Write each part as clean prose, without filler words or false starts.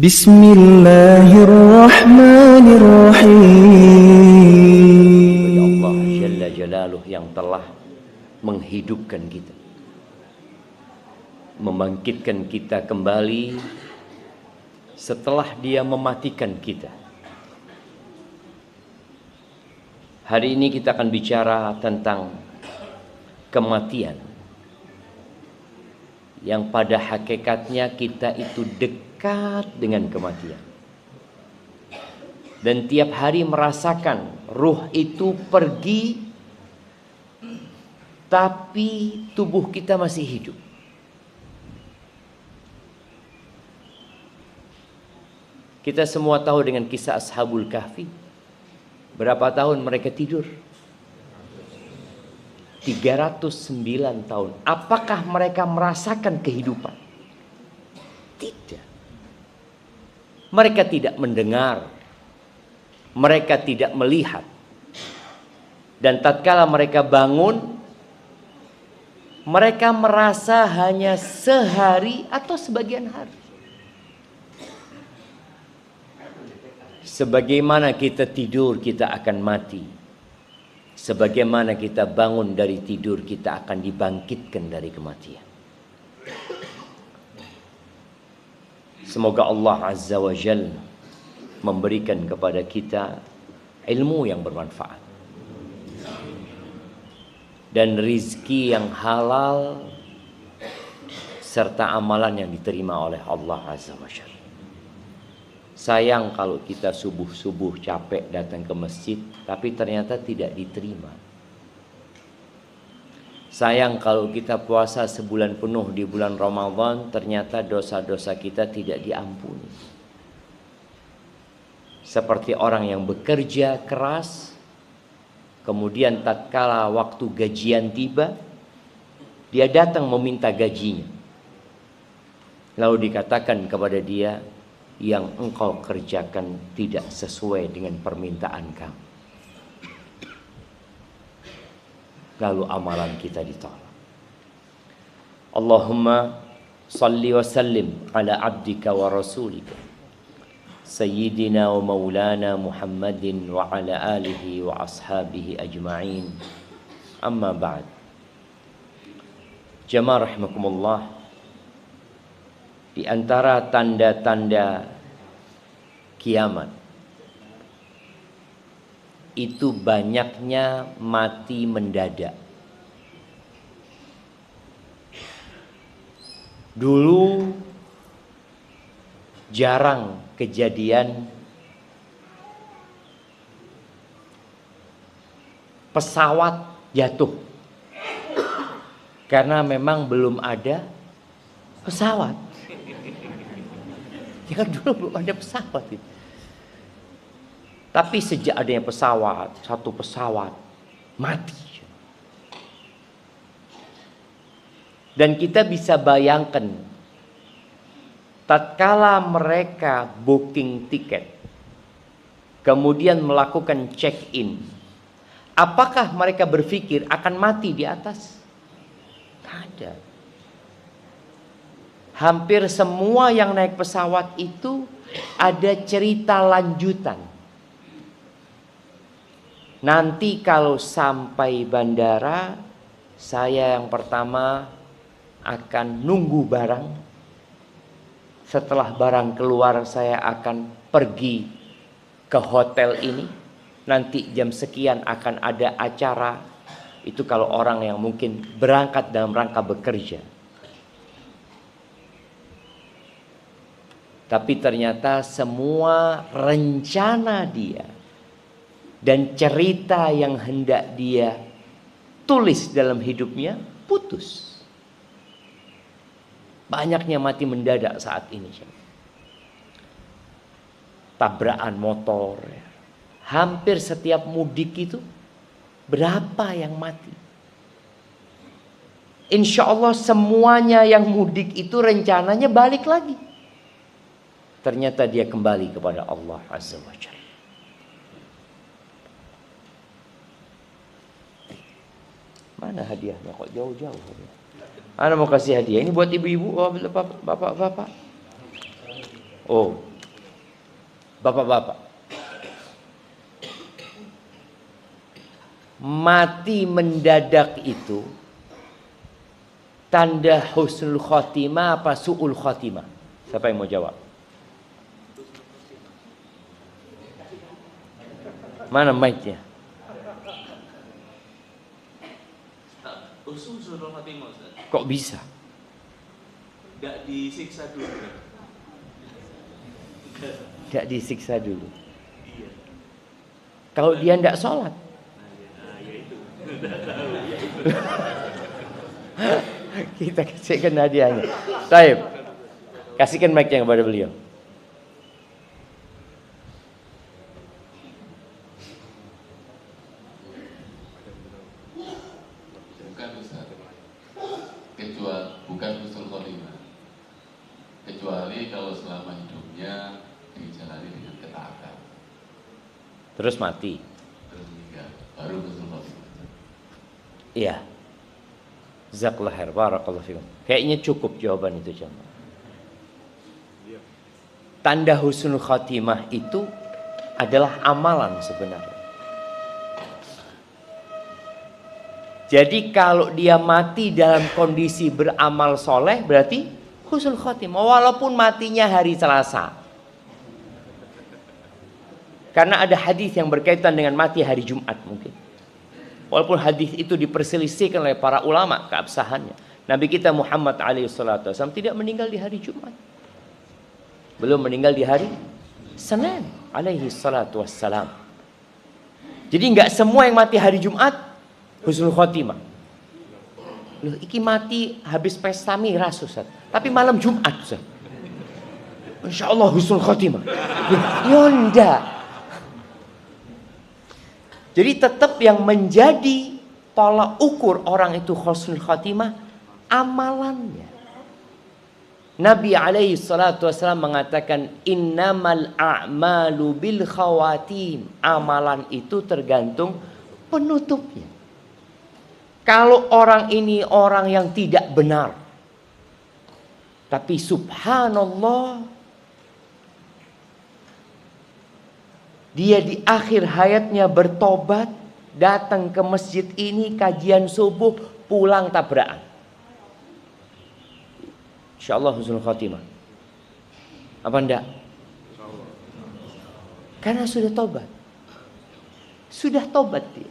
Bismillahirrahmanirrahim. Ya Allah Jalla Jalaluh yang telah menghidupkan kita, membangkitkan kita kembali setelah Dia mematikan kita. Hari ini kita akan bicara tentang kematian, yang pada hakikatnya kita itu dekat dengan kematian. Dan tiap hari merasakan ruh itu pergi, tapi tubuh kita masih hidup. Kita semua tahu dengan kisah Ashabul Kahfi. Berapa tahun mereka tidur? 309 tahun. Apakah mereka merasakan kehidupan? Tidak. Mereka tidak mendengar. Mereka tidak melihat. Dan tatkala mereka bangun, mereka merasa hanya sehari atau sebagian hari. Sebagaimana kita tidur, kita akan mati. Sebagaimana kita bangun dari tidur, kita akan dibangkitkan dari kematian. Semoga Allah Azza wa Jalla memberikan kepada kita ilmu yang bermanfaat dan rizki yang halal serta amalan yang diterima oleh Allah Azza wa Jalla. Sayang kalau kita subuh-subuh capek datang ke masjid, tapi ternyata tidak diterima. Sayang kalau kita puasa sebulan penuh di bulan Ramadan, ternyata dosa-dosa kita tidak diampuni. Seperti orang yang bekerja keras, kemudian tatkala waktu gajian tiba, dia datang meminta gajinya. Lalu dikatakan kepada dia, yang engkau kerjakan tidak sesuai dengan permintaan kamu. Lalu amalan kita ditolak. Allahumma salli wa sallim ala abdika wa rasulika Sayyidina wa maulana Muhammadin wa ala alihi wa ashabihi ajma'in. Amma ba'd. Jamaah rahimakumullah, di antara tanda-tanda kiamat itu banyaknya mati mendadak. Dulu jarang kejadian pesawat jatuh, karena memang belum ada pesawat. Ya kan dulu belum ada pesawat itu. Tapi sejak adanya pesawat, satu pesawat mati. Dan kita bisa bayangkan, tatkala mereka booking tiket, kemudian melakukan check-in, apakah mereka berpikir akan mati di atas? Tidak ada. Hampir semua yang naik pesawat itu ada cerita lanjutan. Nanti kalau sampai bandara, saya yang pertama akan nunggu barang. Setelah barang keluar, saya akan pergi ke hotel ini. Nanti jam sekian akan ada acara. Itu kalau orang yang mungkin berangkat dalam rangka bekerja. Tapi ternyata semua rencana dia dan cerita yang hendak dia tulis dalam hidupnya putus. Banyaknya mati mendadak saat ini. Tabrakan motor. Hampir setiap mudik itu berapa yang mati? Insya Allah semuanya yang mudik itu rencananya balik lagi. Ternyata dia kembali kepada Allah Azza wa Jalla. Mana hadiahnya kok jauh-jauh? Ana mau kasih hadiah. Ini buat ibu-ibu, bapak-bapak. Oh, Bapak-bapak, mati mendadak itu tanda husnul khotimah apa su'ul khotimah? Siapa yang mau jawab? Mana mic-nya? Husnul khotimah, Ustaz. Kok bisa? Enggak disiksa dulu. Tidak disiksa dulu. Iya. Kalau dia tidak sholat, Ya itu. kita kasihkan hadiahnya. Taib, kasihkan mic-nya kepada beliau. Bukan Ustaz. Bukan husnul khotimah. Kecuali kalau selama hidupnya dijalani dengan ketaatan. Terus mati. Terus meninggal, baru husnul khotimah. Iya. Jazakallahu khair, barakallahu fikum. Kayaknya cukup jawaban itu, jemaah. Tanda husnul khotimah itu adalah amalan sebenarnya. Jadi kalau dia mati dalam kondisi beramal soleh berarti husnul khotimah, walaupun matinya hari Selasa. Karena ada hadis yang berkaitan dengan mati hari Jumat mungkin. Walaupun hadis itu diperselisihkan oleh para ulama keabsahannya. Nabi kita Muhammad alaihissalam tidak meninggal di hari Jumat. Belum meninggal di hari Senin alaihissalam. Jadi nggak semua yang mati hari Jumat husnul khotimah. Loh, iki mati habis pesta miras, Ustaz. Tapi malam Jumat, Ustaz. Insya Allah husnul khotimah. Ya enggak. Jadi tetap yang menjadi tolak ukur orang itu husnul khotimah amalannya. Nabi alaihi salatu wasallam mengatakan innamal a'malu bil khawatim. Amalan itu tergantung penutupnya. Kalau orang ini orang yang tidak benar, tapi subhanallah dia di akhir hayatnya bertobat, datang ke masjid ini kajian subuh, pulang tabrakan. Insyaallah husnul khotimah. Apa enggak? Karena sudah tobat. Sudah tobat dia.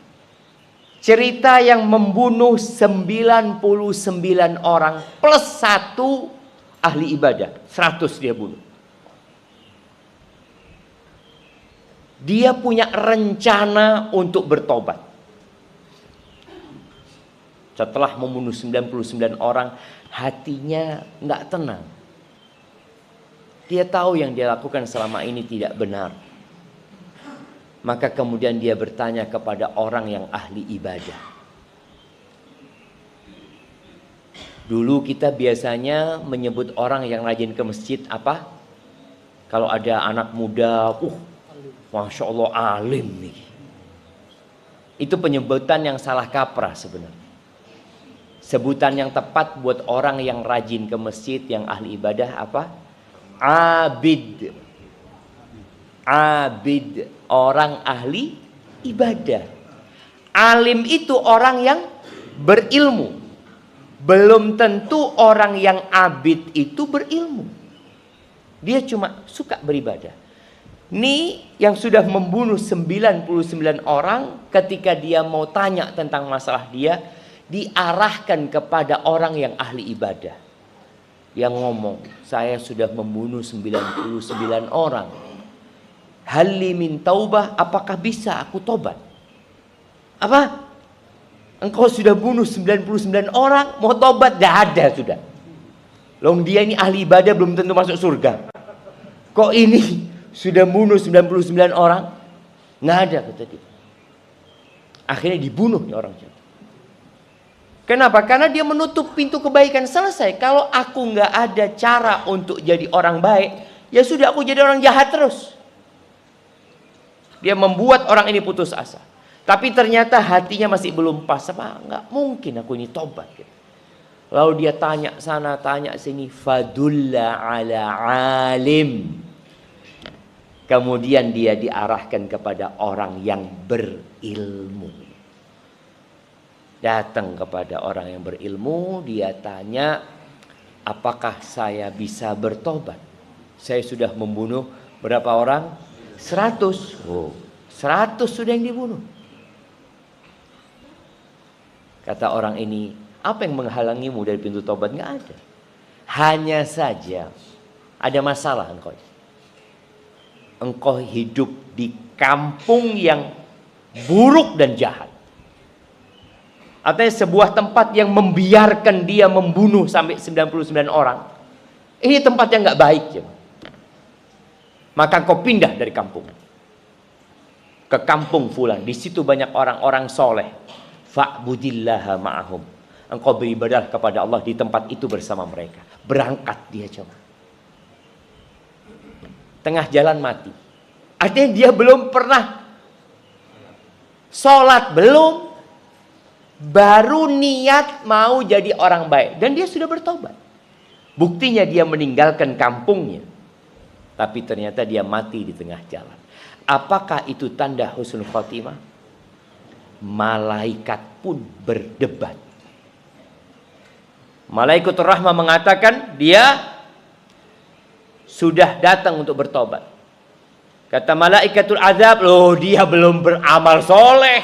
Cerita yang membunuh 99 orang plus 1 ahli ibadah, 100 dia bunuh. Dia punya rencana untuk bertobat. Setelah membunuh 99 orang, hatinya nggak tenang. Dia tahu yang dia lakukan selama ini tidak benar. Maka kemudian dia bertanya kepada orang yang ahli ibadah. Dulu kita biasanya menyebut orang yang rajin ke masjid apa? Kalau ada anak muda, Masya Allah alim nih. Itu penyebutan yang salah kaprah sebenarnya. Sebutan yang tepat buat orang yang rajin ke masjid, yang ahli ibadah apa? Abid. Abid, orang ahli ibadah. Alim itu orang yang berilmu. Belum tentu orang yang abid itu berilmu. Dia cuma suka beribadah. Ini yang sudah membunuh 99 orang, ketika dia mau tanya tentang masalah dia, diarahkan kepada orang yang ahli ibadah. Yang ngomong, saya sudah membunuh 99 orang. Halli min taubah, apakah bisa aku tobat? Apa? Engkau sudah bunuh 99 orang, mau tobat? Dah ada sudah. Long dia ini ahli ibadah belum tentu masuk surga. Kok ini sudah bunuh 99 orang? Nggak ada kata dia. Akhirnya dibunuh nih orang itu. Kenapa? Karena dia menutup pintu kebaikan. Selesai. Kalau aku nggak ada cara untuk jadi orang baik, ya sudah aku jadi orang jahat terus. Dia membuat orang ini putus asa. Tapi ternyata hatinya masih belum pas. Apa? Nggak mungkin aku ini tobat. Lalu dia tanya sana, tanya sini. Fadulla ala alim. Kemudian dia diarahkan kepada orang yang berilmu. Datang kepada orang yang berilmu, dia tanya, apakah saya bisa bertobat? Saya sudah membunuh berapa orang? 100. Oh, 100 sudah yang dibunuh. Kata orang ini, apa yang menghalangimu dari pintu tobat? Nggak ada. Hanya saja ada masalah engkau. Engkau hidup di kampung yang buruk dan jahat. Artinya sebuah tempat yang membiarkan dia membunuh sampai 99 orang. Ini tempat yang nggak baik. Maka engkau pindah dari kampung ke kampung fulan. Di situ banyak orang-orang soleh. Fa'budillaha ma'ahum. Engkau beribadah kepada Allah di tempat itu bersama mereka. Berangkat dia coba. Tengah jalan mati. Artinya dia belum pernah sholat, belum. Baru niat mau jadi orang baik. Dan dia sudah bertobat. Buktinya dia meninggalkan kampungnya. Tapi ternyata dia mati di tengah jalan. Apakah itu tanda husnul khotimah? Malaikat pun berdebat. Malaikatur rahmah mengatakan dia sudah datang untuk bertobat. Kata malaikatul azab, loh dia belum beramal soleh.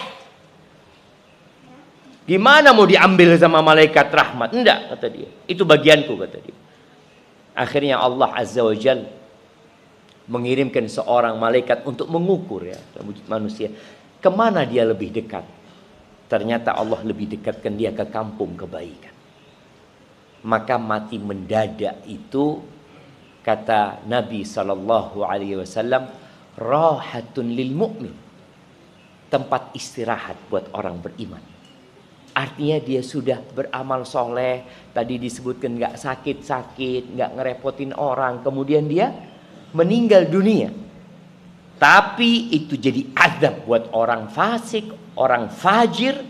Gimana mau diambil sama malaikat rahmat? Enggak, kata dia. Itu bagianku, kata dia. Akhirnya Allah Azza wa Jalla mengirimkan seorang malaikat untuk mengukur ya wujud manusia. Kemana dia lebih dekat? Ternyata Allah lebih dekatkan dia ke kampung kebaikan. Maka mati mendadak itu, kata Nabi SAW, rahatun lil mu'min. Tempat istirahat buat orang beriman. Artinya dia sudah beramal soleh. Tadi disebutkan gak sakit-sakit, gak ngerepotin orang. Kemudian dia meninggal dunia. Tapi itu jadi azab buat orang fasik, orang fajir,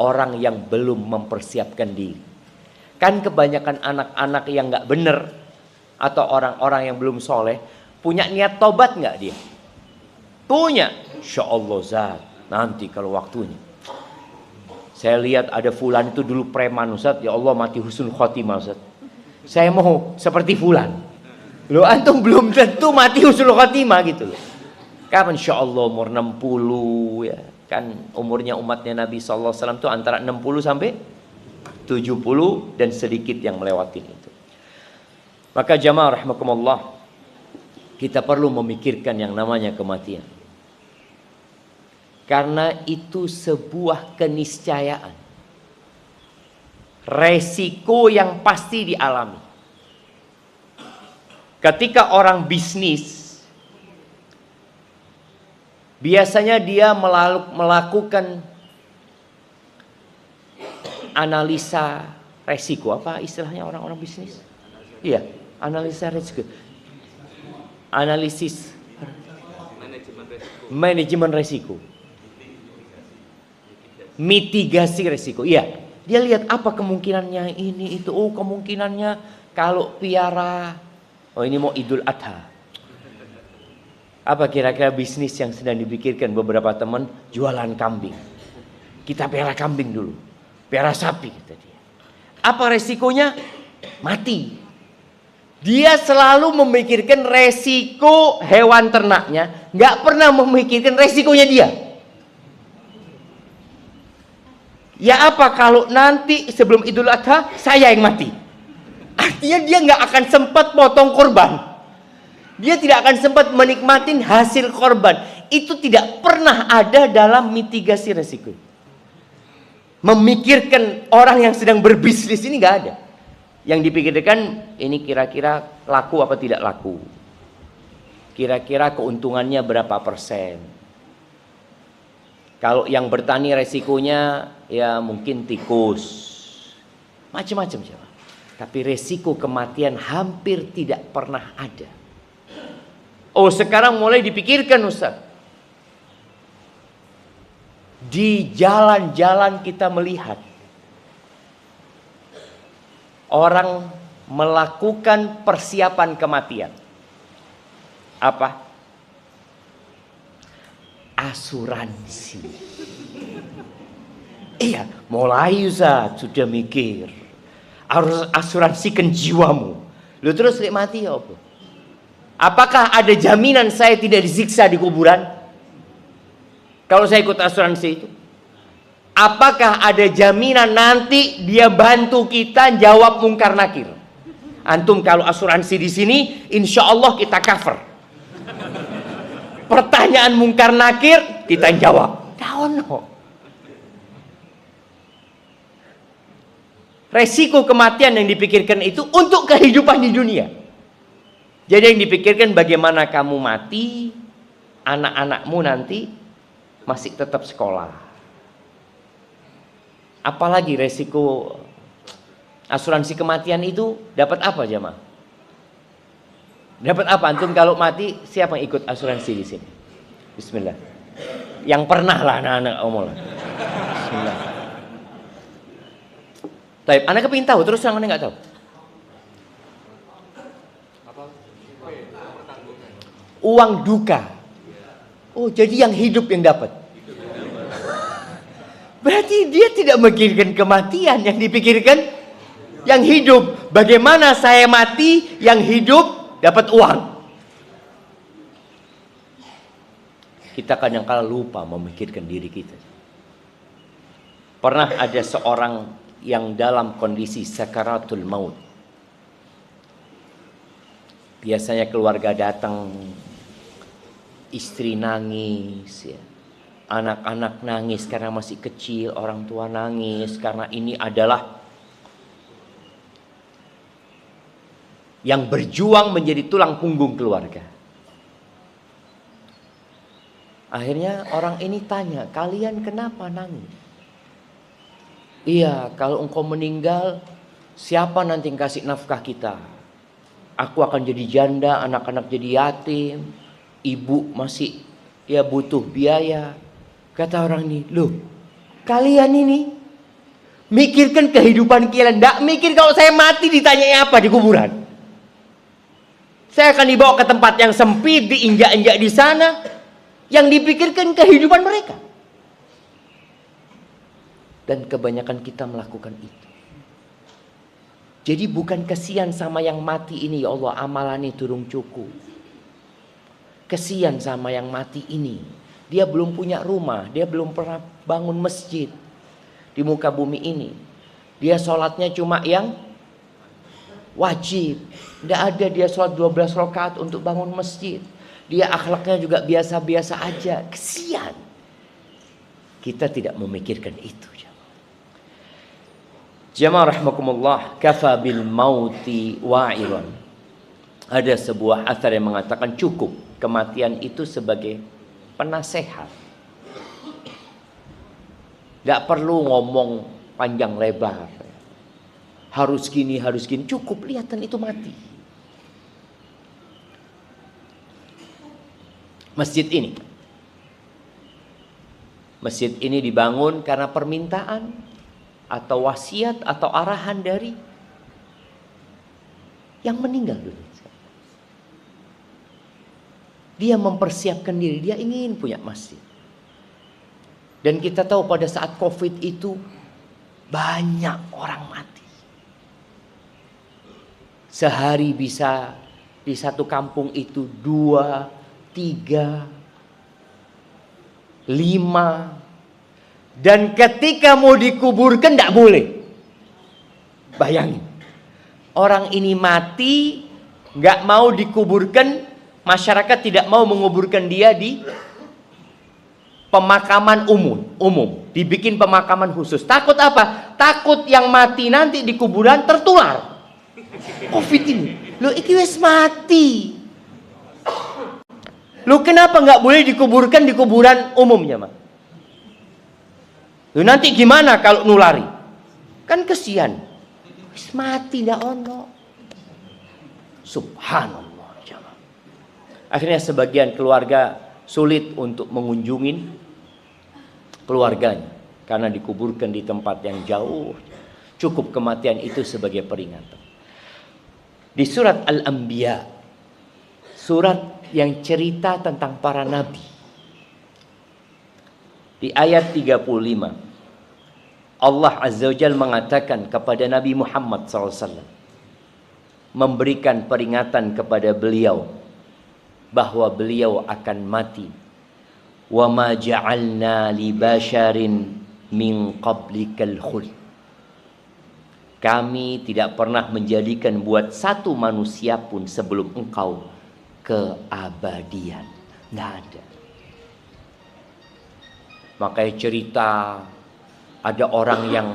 orang yang belum mempersiapkan diri. Kan kebanyakan anak-anak yang gak bener atau orang-orang yang belum soleh punya niat tobat gak dia? Punya. Insya Allah Zat, nanti kalau waktunya. Saya lihat ada fulan itu dulu preman Ustaz, ya Allah mati husnul khotimah Ustaz. Saya mau seperti fulan. Loh antum belum tentu mati husnul khotimah gitu loh. Kapan insya Allah umur 60 ya. Kan umurnya umatnya Nabi SAW itu antara 60 sampai 70 dan sedikit yang melewati itu. Maka jamaah rahimakumullah, kita perlu memikirkan yang namanya kematian. Karena itu sebuah keniscayaan. Resiko yang pasti dialami. Ketika orang bisnis, biasanya dia melakukan analisa resiko. Apa istilahnya orang-orang bisnis? Iya, analisa resiko. Analisis manajemen resiko. Mitigasi resiko. Iya, dia lihat apa kemungkinannya ini itu. Oh, kemungkinannya kalau piara, oh ini mau Idul Adha. Apa kira-kira bisnis yang sedang dipikirkan beberapa teman? Jualan kambing. Kita piara kambing dulu. Piara sapi kata dia. Apa resikonya? Mati. Dia selalu memikirkan resiko hewan ternaknya, nggak pernah memikirkan resikonya dia. Ya apa kalau nanti sebelum Idul Adha saya yang mati? Artinya dia nggak akan sempat potong korban. Dia tidak akan sempat menikmati hasil korban. Itu tidak pernah ada dalam mitigasi resiko. Memikirkan orang yang sedang berbisnis ini nggak ada. Yang dipikirkan ini kira-kira laku apa tidak laku. Kira-kira keuntungannya berapa persen. Kalau yang bertani resikonya ya mungkin tikus. Macam-macam. Tapi resiko kematian hampir tidak pernah ada. Oh sekarang mulai dipikirkan Ustaz. Di jalan-jalan kita melihat orang melakukan persiapan kematian. Apa? asuransi. Iya, mulai Ustaz sudah mikir. Harus asuransikan jiwamu. Lu terus mati ya apa? Apakah ada jaminan saya tidak disiksa di kuburan? Kalau saya ikut asuransi itu. Apakah ada jaminan nanti dia bantu kita jawab mungkar nakir? Antum kalau asuransi di sini, insya Allah kita cover. Pertanyaan mungkar nakir kita jawab. No. Resiko kematian yang dipikirkan itu untuk kehidupan di dunia. Jadi yang dipikirkan bagaimana kamu mati, anak-anakmu nanti masih tetap sekolah. Apalagi resiko asuransi kematian itu dapat apa jemaah? Dapat apa antum kalau mati? Siapa yang ikut asuransi di sini? Bismillah. Yang pernah lah anak-anak omol. Bismillah. Taib, anak kepingin tahu terus yang anak nggak tahu. Uang duka. Oh, jadi yang hidup yang dapat. Berarti dia tidak memikirkan kematian, yang dipikirkan yang hidup. Bagaimana saya mati, yang hidup dapat uang. Kita kadang-kala lupa memikirkan diri kita. Pernah ada seorang yang dalam kondisi sakaratul maut. Biasanya keluarga datang, istri nangis ya. Anak-anak nangis karena masih kecil, orang tua nangis karena ini adalah yang berjuang menjadi tulang punggung keluarga. Akhirnya orang ini tanya, kalian kenapa nangis? Iya, kalau engkau meninggal, siapa nanti yang kasih nafkah kita? Aku akan jadi janda, anak-anak jadi yatim, ibu masih ya butuh biaya. Kata orang ini, loh, kalian ini mikirkan kehidupan kalian, nggak mikir kalau saya mati ditanya apa di kuburan. Saya akan dibawa ke tempat yang sempit, diinjak-injak di sana, yang dipikirkan kehidupan mereka. Dan kebanyakan kita melakukan itu. Jadi bukan kesian sama yang mati ini, ya Allah amalannya turun cukup. Kesian sama yang mati ini. Dia belum punya rumah, dia belum pernah bangun masjid di muka bumi ini. Dia sholatnya cuma yang wajib. Tidak ada dia sholat 12 rakaat untuk bangun masjid. Dia akhlaknya juga biasa-biasa aja. Kesian. Kita tidak memikirkan itu. Jamaah rahimakumullah, kafa bil mauti wa'iran. Ada sebuah athar yang mengatakan cukup kematian itu sebagai penasehat. Gak perlu ngomong panjang lebar. Harus gini, cukup lihatan itu mati. Masjid ini dibangun karena permintaan atau wasiat atau arahan dari yang meninggal dunia. Dia mempersiapkan diri, dia ingin punya masjid. Dan kita tahu pada saat Covid itu banyak orang mati. Sehari bisa di satu kampung itu 2, 3, 5. Dan ketika mau dikuburkan tidak boleh. Bayangin. Orang ini mati, nggak mau dikuburkan. Masyarakat tidak mau menguburkan dia di pemakaman umum. Dibikin pemakaman khusus. Takut apa? Takut yang mati nanti di kuburan tertular Covid ini. Loh, iki wis mati. Loh, kenapa nggak boleh dikuburkan di kuburan umumnya, Mak? Loh, nanti gimana kalau nulari? Kan kesian. Wis mati ndak ono. Subhanallah. Akhirnya sebagian keluarga sulit untuk mengunjungi keluarganya karena dikuburkan di tempat yang jauh. Cukup kematian itu sebagai peringatan. Di surat Al-Anbiya, surat yang cerita tentang para nabi, Di ayat 35 Allah Azza wa Jalla mengatakan kepada Nabi Muhammad SAW, memberikan peringatan kepada beliau bahwa beliau akan mati. Wa ma ja'alna li basharin min qablikal khuld. Kami tidak pernah menjadikan buat satu manusia pun sebelum engkau keabadian. Nggak ada. Makanya cerita ada orang yang,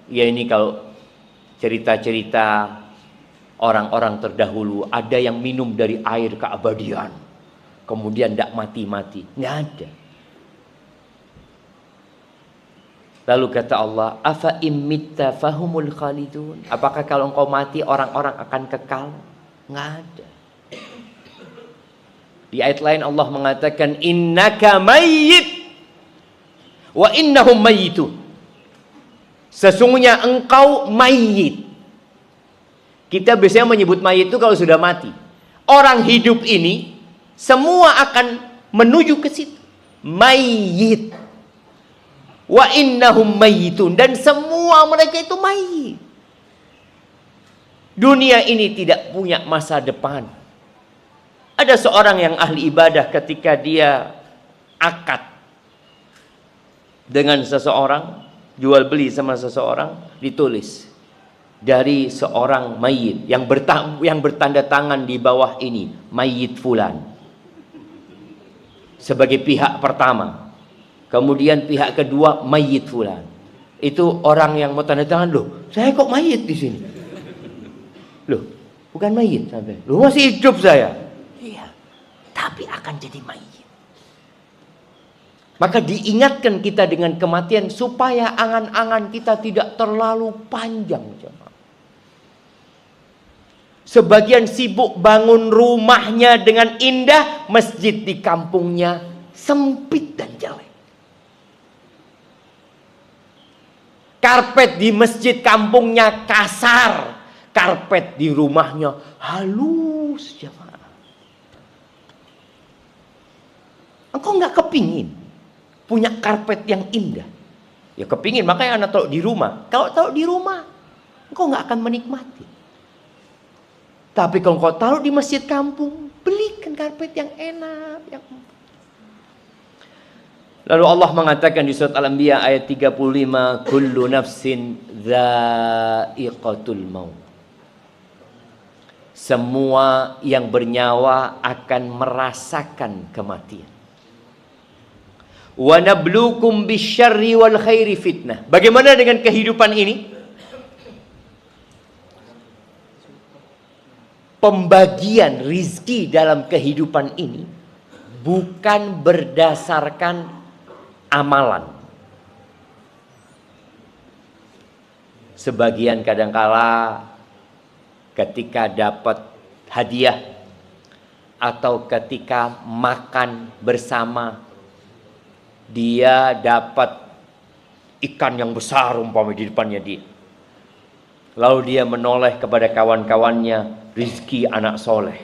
ya ini kalau cerita-cerita orang-orang terdahulu, ada yang minum dari air keabadian, kemudian tidak mati-mati. Nggak ada. Lalu kata Allah, afa immitta fahumul khalidun. Apakah kalau engkau mati orang-orang akan kekal? Nggak ada. Di ayat lain Allah mengatakan, innaka mayyit wa innahum mayyitun. Sesungguhnya engkau mayyit. Kita biasanya menyebut mayit itu kalau sudah mati. Orang hidup ini semua akan menuju ke situ. Mayyit. Wa innahum mayyitun. Dan semua mereka itu mayit. Dunia ini tidak punya masa depan. Ada seorang yang ahli ibadah, ketika dia akad dengan seseorang, jual beli sama seseorang, ditulis dari seorang mayit yang bertanda tangan di bawah ini, mayit fulan, sebagai pihak pertama. Kemudian pihak kedua, mayit fulan. Itu orang yang mau tanda tangan, loh saya kok mayit di sini? Loh bukan mayit sampai, loh masih hidup saya. Iya, tapi akan jadi mayit. Maka diingatkan kita dengan kematian supaya angan-angan kita tidak terlalu panjang. Sebagian sibuk bangun rumahnya dengan indah, masjid di kampungnya sempit dan jelek. Karpet di masjid kampungnya kasar, karpet di rumahnya halus, jemaah. Engkau nggak kepingin punya karpet yang indah? Ya kepingin, makanya anak taruh di rumah. Kalau taruh di rumah, engkau nggak akan menikmati. Tapi kalau engkau taruh di masjid kampung, belikan karpet yang enak, yang... Lalu Allah mengatakan di surat Al-Anbiya ayat 35, kullu nafsin dha'iqatul maut. Semua yang bernyawa akan merasakan kematian. Wa nabluukum bisyarri wal khairi fitnah. Bagaimana dengan kehidupan ini? Pembagian rizki dalam kehidupan ini bukan berdasarkan amalan. Sebagian kadangkala ketika dapat hadiah atau ketika makan bersama, dia dapat ikan yang besar umpamanya di depannya dia. Lalu dia menoleh kepada kawan-kawannya, rizki anak soleh.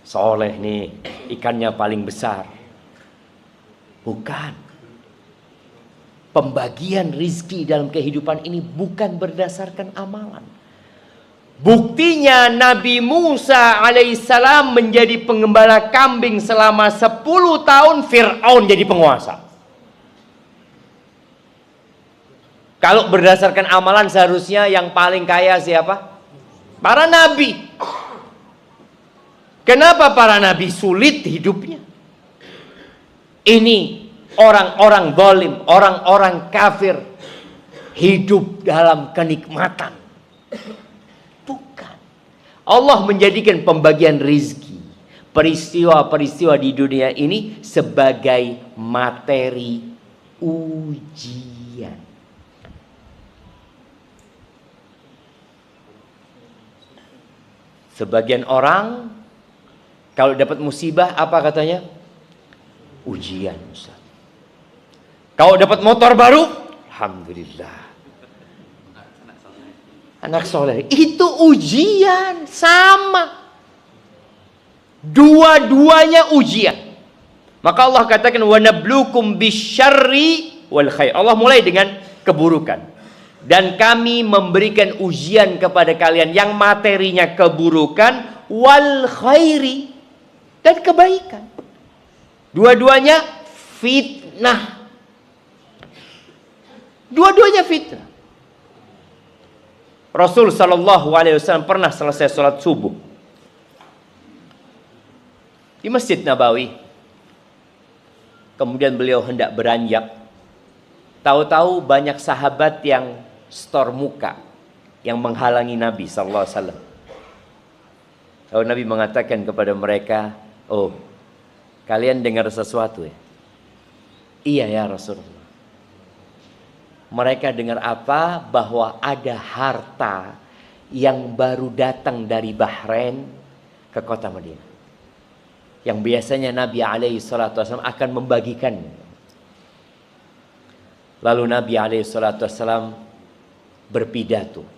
Soleh nih, ikannya paling besar. Bukan. Pembagian rizki dalam kehidupan ini bukan berdasarkan amalan. Buktinya Nabi Musa alaihissalam menjadi penggembala kambing selama 10 tahun, Fir'aun jadi penguasa. Kalau berdasarkan amalan seharusnya yang paling kaya siapa? Para nabi. Kenapa para nabi sulit hidupnya? Ini orang-orang zalim, orang-orang kafir hidup dalam kenikmatan. Bukan. Allah menjadikan pembagian rizki, peristiwa-peristiwa di dunia ini sebagai materi ujian. Sebagian orang kalau dapat musibah apa katanya? Ujian, Ustaz. Kalau dapat motor baru, alhamdulillah. Anak soleh. Itu ujian, sama. Dua-duanya ujian. Maka Allah katakan wa nabluukum bisyarri wal khair. Allah mulai dengan keburukan. Dan kami memberikan ujian kepada kalian yang materinya keburukan wal khairi dan kebaikan. Dua-duanya fitnah. Dua-duanya fitnah. Rasul sallallahu alaihi wasallam pernah selesai sholat subuh di Masjid Nabawi. Kemudian beliau hendak beranjak. Tahu-tahu banyak sahabat yang stor muka, yang menghalangi Nabi sallallahu alaihi wasallam. Lalu Nabi mengatakan kepada mereka, "Oh, kalian dengar sesuatu ya?" "Iya ya Rasulullah." Mereka dengar apa? Bahwa ada harta yang baru datang dari Bahrain ke kota Madinah, yang biasanya Nabi alaihi salatu wasallam akan membagikan. Lalu Nabi alaihi salatu wasallam berpidato,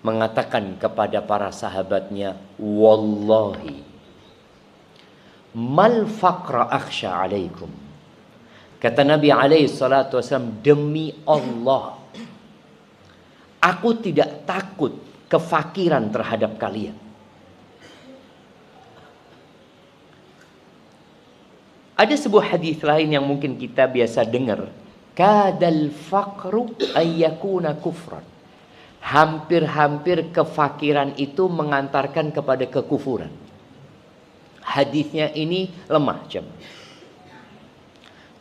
mengatakan kepada para sahabatnya, "Wallahi mal faqra akhsha alaikum." Kata Nabi alaihi salatu wasallam, demi Allah, aku tidak takut kefakiran terhadap kalian. Ada sebuah hadis lain yang mungkin kita biasa dengar, kadal faqru ayyakuna kufran. Hampir-hampir kefakiran itu mengantarkan kepada kekufuran. Hadisnya ini lemah, jemaah.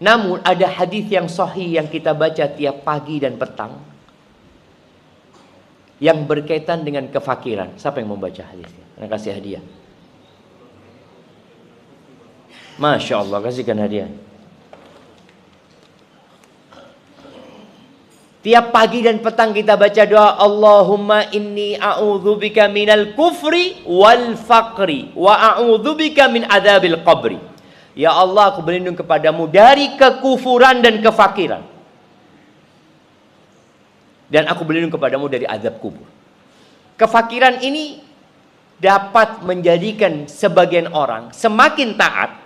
Namun ada hadis yang sahih yang kita baca tiap pagi dan petang yang berkaitan dengan kefakiran. Siapa yang membaca hadisnya? Saya kasih hadiah. Masya Allah, kasihkan hadiah. Tiap pagi dan petang kita baca doa, Allahumma inni a'udzubika minal kufri wal faqri wa a'udzubika min adzabil qabri. Ya Allah, aku berlindung kepadamu dari kekufuran dan kefakiran. Dan aku berlindung kepadamu dari azab kubur. Kefakiran ini dapat menjadikan sebagian orang semakin taat,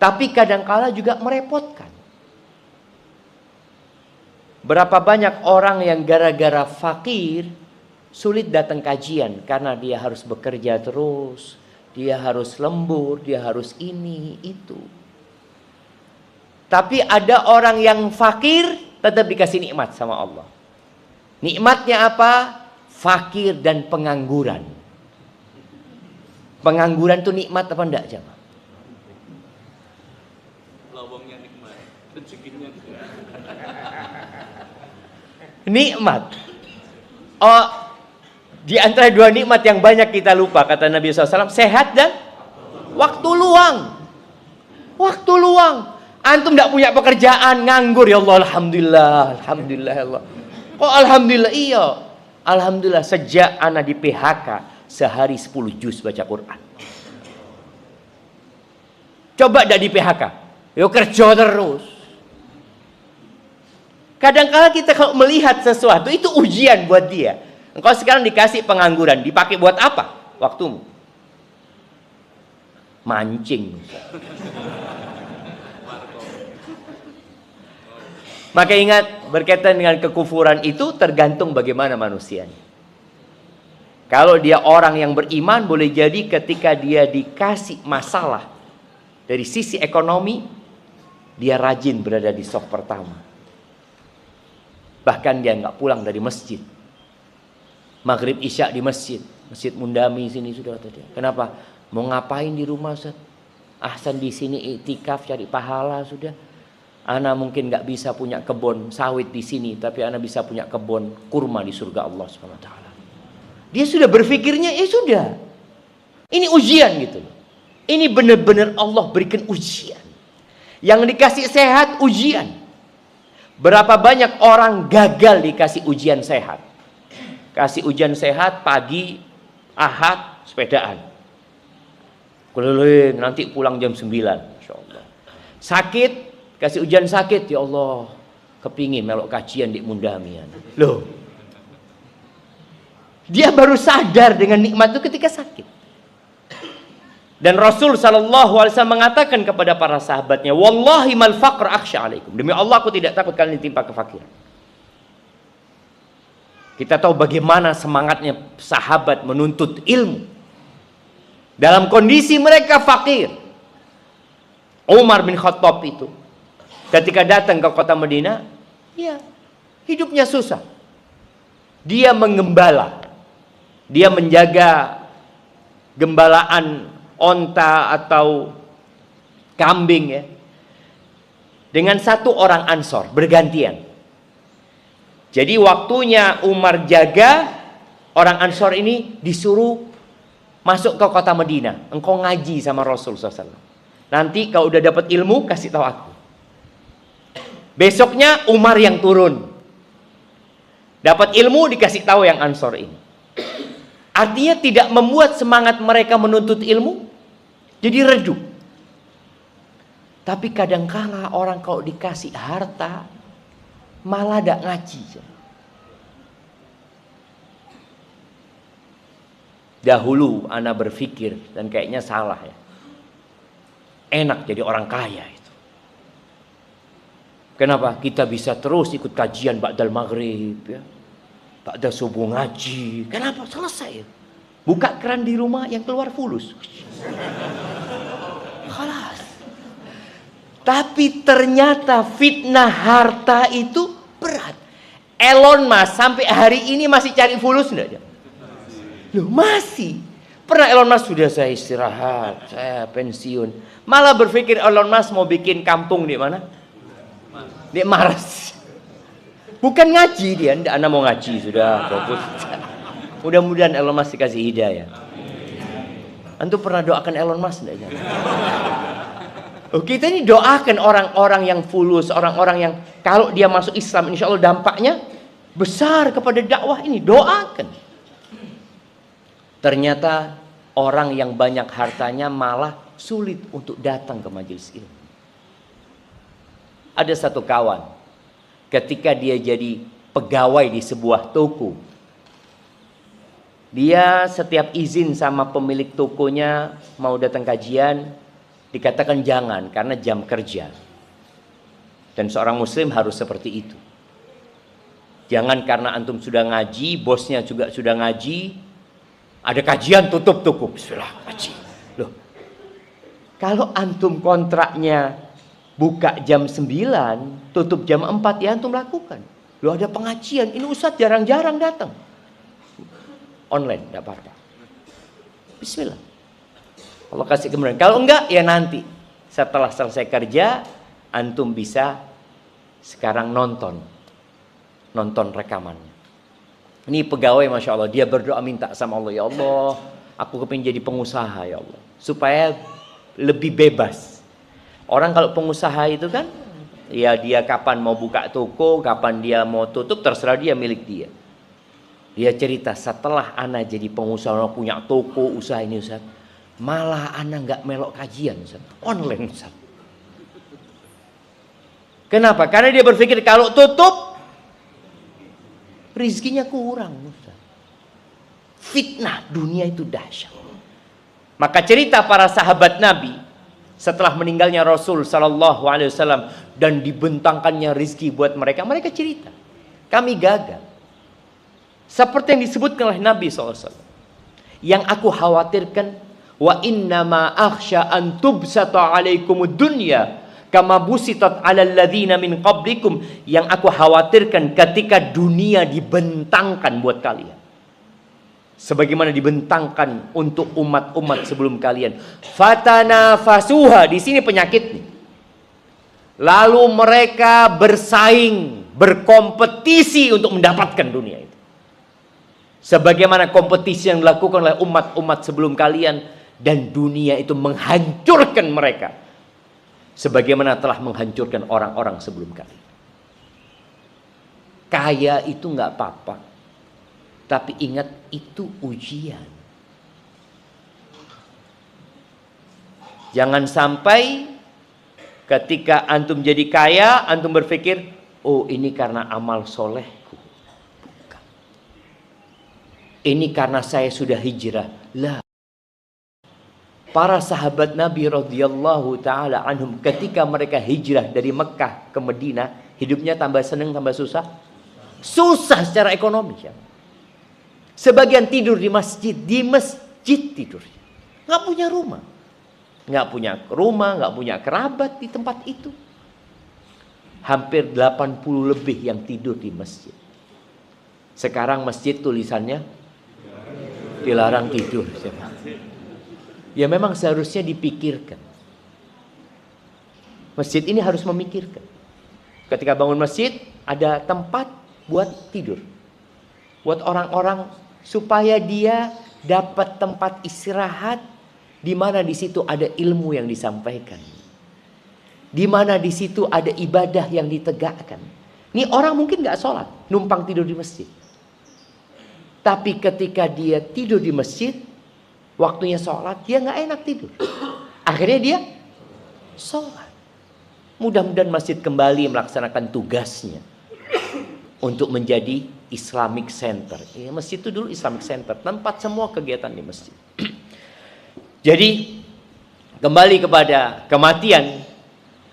tapi kadangkala juga merepotkan. Berapa banyak orang yang gara-gara fakir sulit datang kajian karena dia harus bekerja terus, dia harus lembur, dia harus ini, itu. Tapi ada orang yang fakir tetap dikasih nikmat sama Allah. Nikmatnya apa? Fakir dan pengangguran. Pengangguran itu nikmat apa enggak, jemaah? Lawangnya nikmat, rezekinya nikmat. Oh, di antara dua nikmat yang banyak kita lupa, kata Nabi SAW, sehat dan waktu luang. Waktu luang. Antum tidak punya pekerjaan, nganggur, ya Allah, alhamdulillah, alhamdulillah, ya Allah. Oh alhamdulillah, iya. Alhamdulillah, sejak anak di PHK, sehari 10 juz baca Quran. Coba tidak di PHK, yo kerja terus. Kadang-kala kita kalau melihat sesuatu, itu ujian buat dia. Engkau sekarang dikasih pengangguran, dipakai buat apa waktumu? Mancing. Maka ingat, berkaitan dengan kekufuran itu tergantung bagaimana manusianya. Kalau dia orang yang beriman, boleh jadi ketika dia dikasih masalah dari sisi ekonomi, dia rajin berada di saf pertama. Bahkan dia nggak pulang dari masjid. Maghrib Isya di masjid. Masjid Mundami sini sudah tadi. Kenapa? Mau ngapain di rumah, Ustaz? Ahsan di sini iktikaf cari pahala sudah. Ana mungkin nggak bisa punya kebun sawit di sini, tapi ana bisa punya kebun kurma di surga Allah Subhanahu wa taala. Dia sudah berpikirnya, sudah. Ini ujian gitu. Ini benar-benar Allah berikan ujian. Yang dikasih sehat ujian. Berapa banyak orang gagal dikasih ujian sehat? Kasih ujian sehat pagi Ahad sepedaan. Keliling nanti pulang jam 9, insyaallah. Sakit, kasih ujian sakit, ya Allah, kepingin melok kajian di Mundamian. Loh, dia baru sadar dengan nikmat itu ketika sakit. Dan Rasul SAW mengatakan kepada para sahabatnya, wallahi mal faqr akhsha alaikum. Demi Allah aku tidak takut kalian ditimpa kefakiran. Kita tahu bagaimana semangatnya sahabat menuntut ilmu. Dalam kondisi mereka fakir. Umar bin Khattab itu ketika datang ke kota Madinah, ya, hidupnya susah. Dia mengembala. Dia menjaga gembalaan onta atau kambing ya. Dengan satu orang Ansor bergantian. Jadi waktunya Umar jaga, orang Ansor ini disuruh masuk ke kota Madinah. Engkau ngaji sama Rasul SAW. Nanti kalau udah dapat ilmu kasih tahu aku. Besoknya Umar yang turun. Dapat ilmu dikasih tahu yang Ansor ini. Artinya tidak membuat semangat mereka menuntut ilmu jadi redup. Tapi kadangkala orang kalau dikasih harta malah tidak ngaji. Dahulu ana berpikir dan kayaknya salah ya. Enak jadi orang kaya itu. Kenapa? Kita bisa terus ikut kajian ba'dal maghrib ya. Ba'da subuh ngaji. Kenapa? Selesai. Buka keran di rumah yang keluar fulus. Khalas. Tapi ternyata fitnah harta itu berat. Elon Musk sampai hari ini masih cari fulus enggak? Loh, masih. Pernah Elon Musk sudah saya istirahat, saya pensiun. Malah berpikir Elon Musk mau bikin kampung di mana? Di Mars. Bukan ngaji dia, enggak, Anda mau ngaji sudah fokus. Mudah-mudahan Elon Musk dikasih hidayah. Antum pernah doakan Elon Musk enggak? Oh, kita ini doakan orang-orang yang fulus, orang-orang yang kalau dia masuk Islam insya Allah dampaknya besar kepada dakwah ini. Doakan. Ternyata orang yang banyak hartanya malah sulit untuk datang ke majelis ilmu. Ada satu kawan, ketika dia jadi pegawai di sebuah toko, dia setiap izin sama pemilik tokonya mau datang kajian, dikatakan jangan karena jam kerja. Dan seorang muslim harus seperti itu. Jangan karena antum sudah ngaji, bosnya juga sudah ngaji, ada kajian tutup toko. Bismillah, ngaji. Loh, kalau antum kontraknya buka jam 9, tutup jam 4 ya antum lakukan. Loh, ada pengajian, ini ustadz jarang-jarang datang. Online, tidak apa-apa. Bismillah. Allah kasih kemudian. Kalau enggak, ya nanti. Setelah selesai kerja, antum bisa sekarang nonton rekamannya. Ini pegawai Masya Allah, dia berdoa minta sama Allah, ya Allah, aku kepingin jadi pengusaha ya Allah. Supaya lebih bebas. Orang kalau pengusaha itu kan, ya dia kapan mau buka toko, kapan dia mau tutup, terserah dia, milik dia. Dia cerita, setelah ana jadi pengusaha, punya toko, usaha ini Ustaz, malah ana nggak melok kajian Ustaz, online Ustaz. Kenapa? Karena dia berpikir kalau tutup, rizkinya kurang Ustaz. Fitnah dunia itu dahsyat. Maka cerita para sahabat Nabi setelah meninggalnya Rasul Sallallahu Alaihi Wasallam dan dibentangkannya rizki buat mereka, mereka cerita, kami gagal. Seperti yang disebutkan oleh Nabi SAW. Yang aku khawatirkan, wa innama akhsha an tubsata alaikumud dunya kama busitat alal ladzina min qablikum. Yang aku khawatirkan ketika dunia dibentangkan buat kalian, sebagaimana dibentangkan untuk umat-umat sebelum kalian. Fatanafasuha, di sini penyakit nih. Lalu mereka bersaing, berkompetisi untuk mendapatkan dunia itu. Sebagaimana kompetisi yang dilakukan oleh umat-umat sebelum kalian, dan dunia itu menghancurkan mereka. Sebagaimana telah menghancurkan orang-orang sebelum kalian. Kaya itu nggak apa-apa. Tapi ingat, itu ujian. Jangan sampai ketika antum jadi kaya, antum berpikir, oh ini karena amal solehku. Bukan. Ini karena saya sudah hijrah. Lah. Para sahabat Nabi radhiyallahu taala anhum ketika mereka hijrah dari Mekah ke Madinah, hidupnya tambah senang tambah susah? Susah secara ekonomi ya. Sebagian tidur di masjid tidur. Nggak punya rumah. Nggak punya kerabat di tempat itu. Hampir 80 lebih yang tidur di masjid. Sekarang masjid tulisannya dilarang tidur. Ya memang seharusnya dipikirkan. Masjid ini harus memikirkan. Ketika bangun masjid, ada tempat buat tidur. Buat orang-orang supaya dia dapat tempat istirahat, di mana di situ ada ilmu yang disampaikan. Di mana di situ ada ibadah yang ditegakkan. Ini orang mungkin nggak sholat, numpang tidur di masjid. Tapi ketika dia tidur di masjid, waktunya sholat, dia nggak enak tidur. Akhirnya dia sholat. Mudah-mudahan masjid kembali melaksanakan tugasnya untuk menjadi Islamic Center. Ya, masjid itu dulu Islamic Center, tempat semua kegiatan di masjid. Jadi kembali kepada kematian,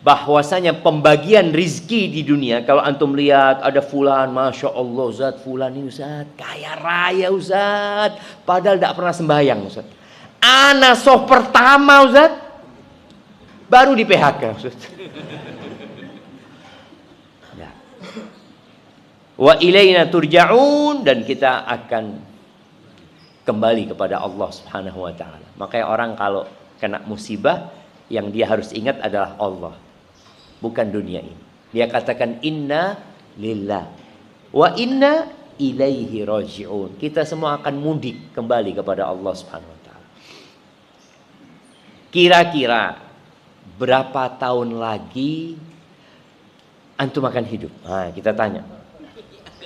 bahwasanya pembagian rizki di dunia. Kalau antum lihat ada fulan, masya Allah Ustaz, fulan ini Ustaz kaya raya Ustaz, padahal tidak pernah sembahyang Ustaz. Ana soh pertama Ustaz, baru di PHK Ustaz. Ya. Wa ilaina turja'un, dan kita akan kembali kepada Allah Subhanahu wa taala. Makanya orang kalau kena musibah, yang dia harus ingat adalah Allah, bukan dunia ini. Dia katakan inna lillah wa inna ilaihi raji'un. Kita semua akan mudik kembali kepada Allah Subhanahu wa taala. Kira-kira berapa tahun lagi antum akan hidup? Nah, kita tanya.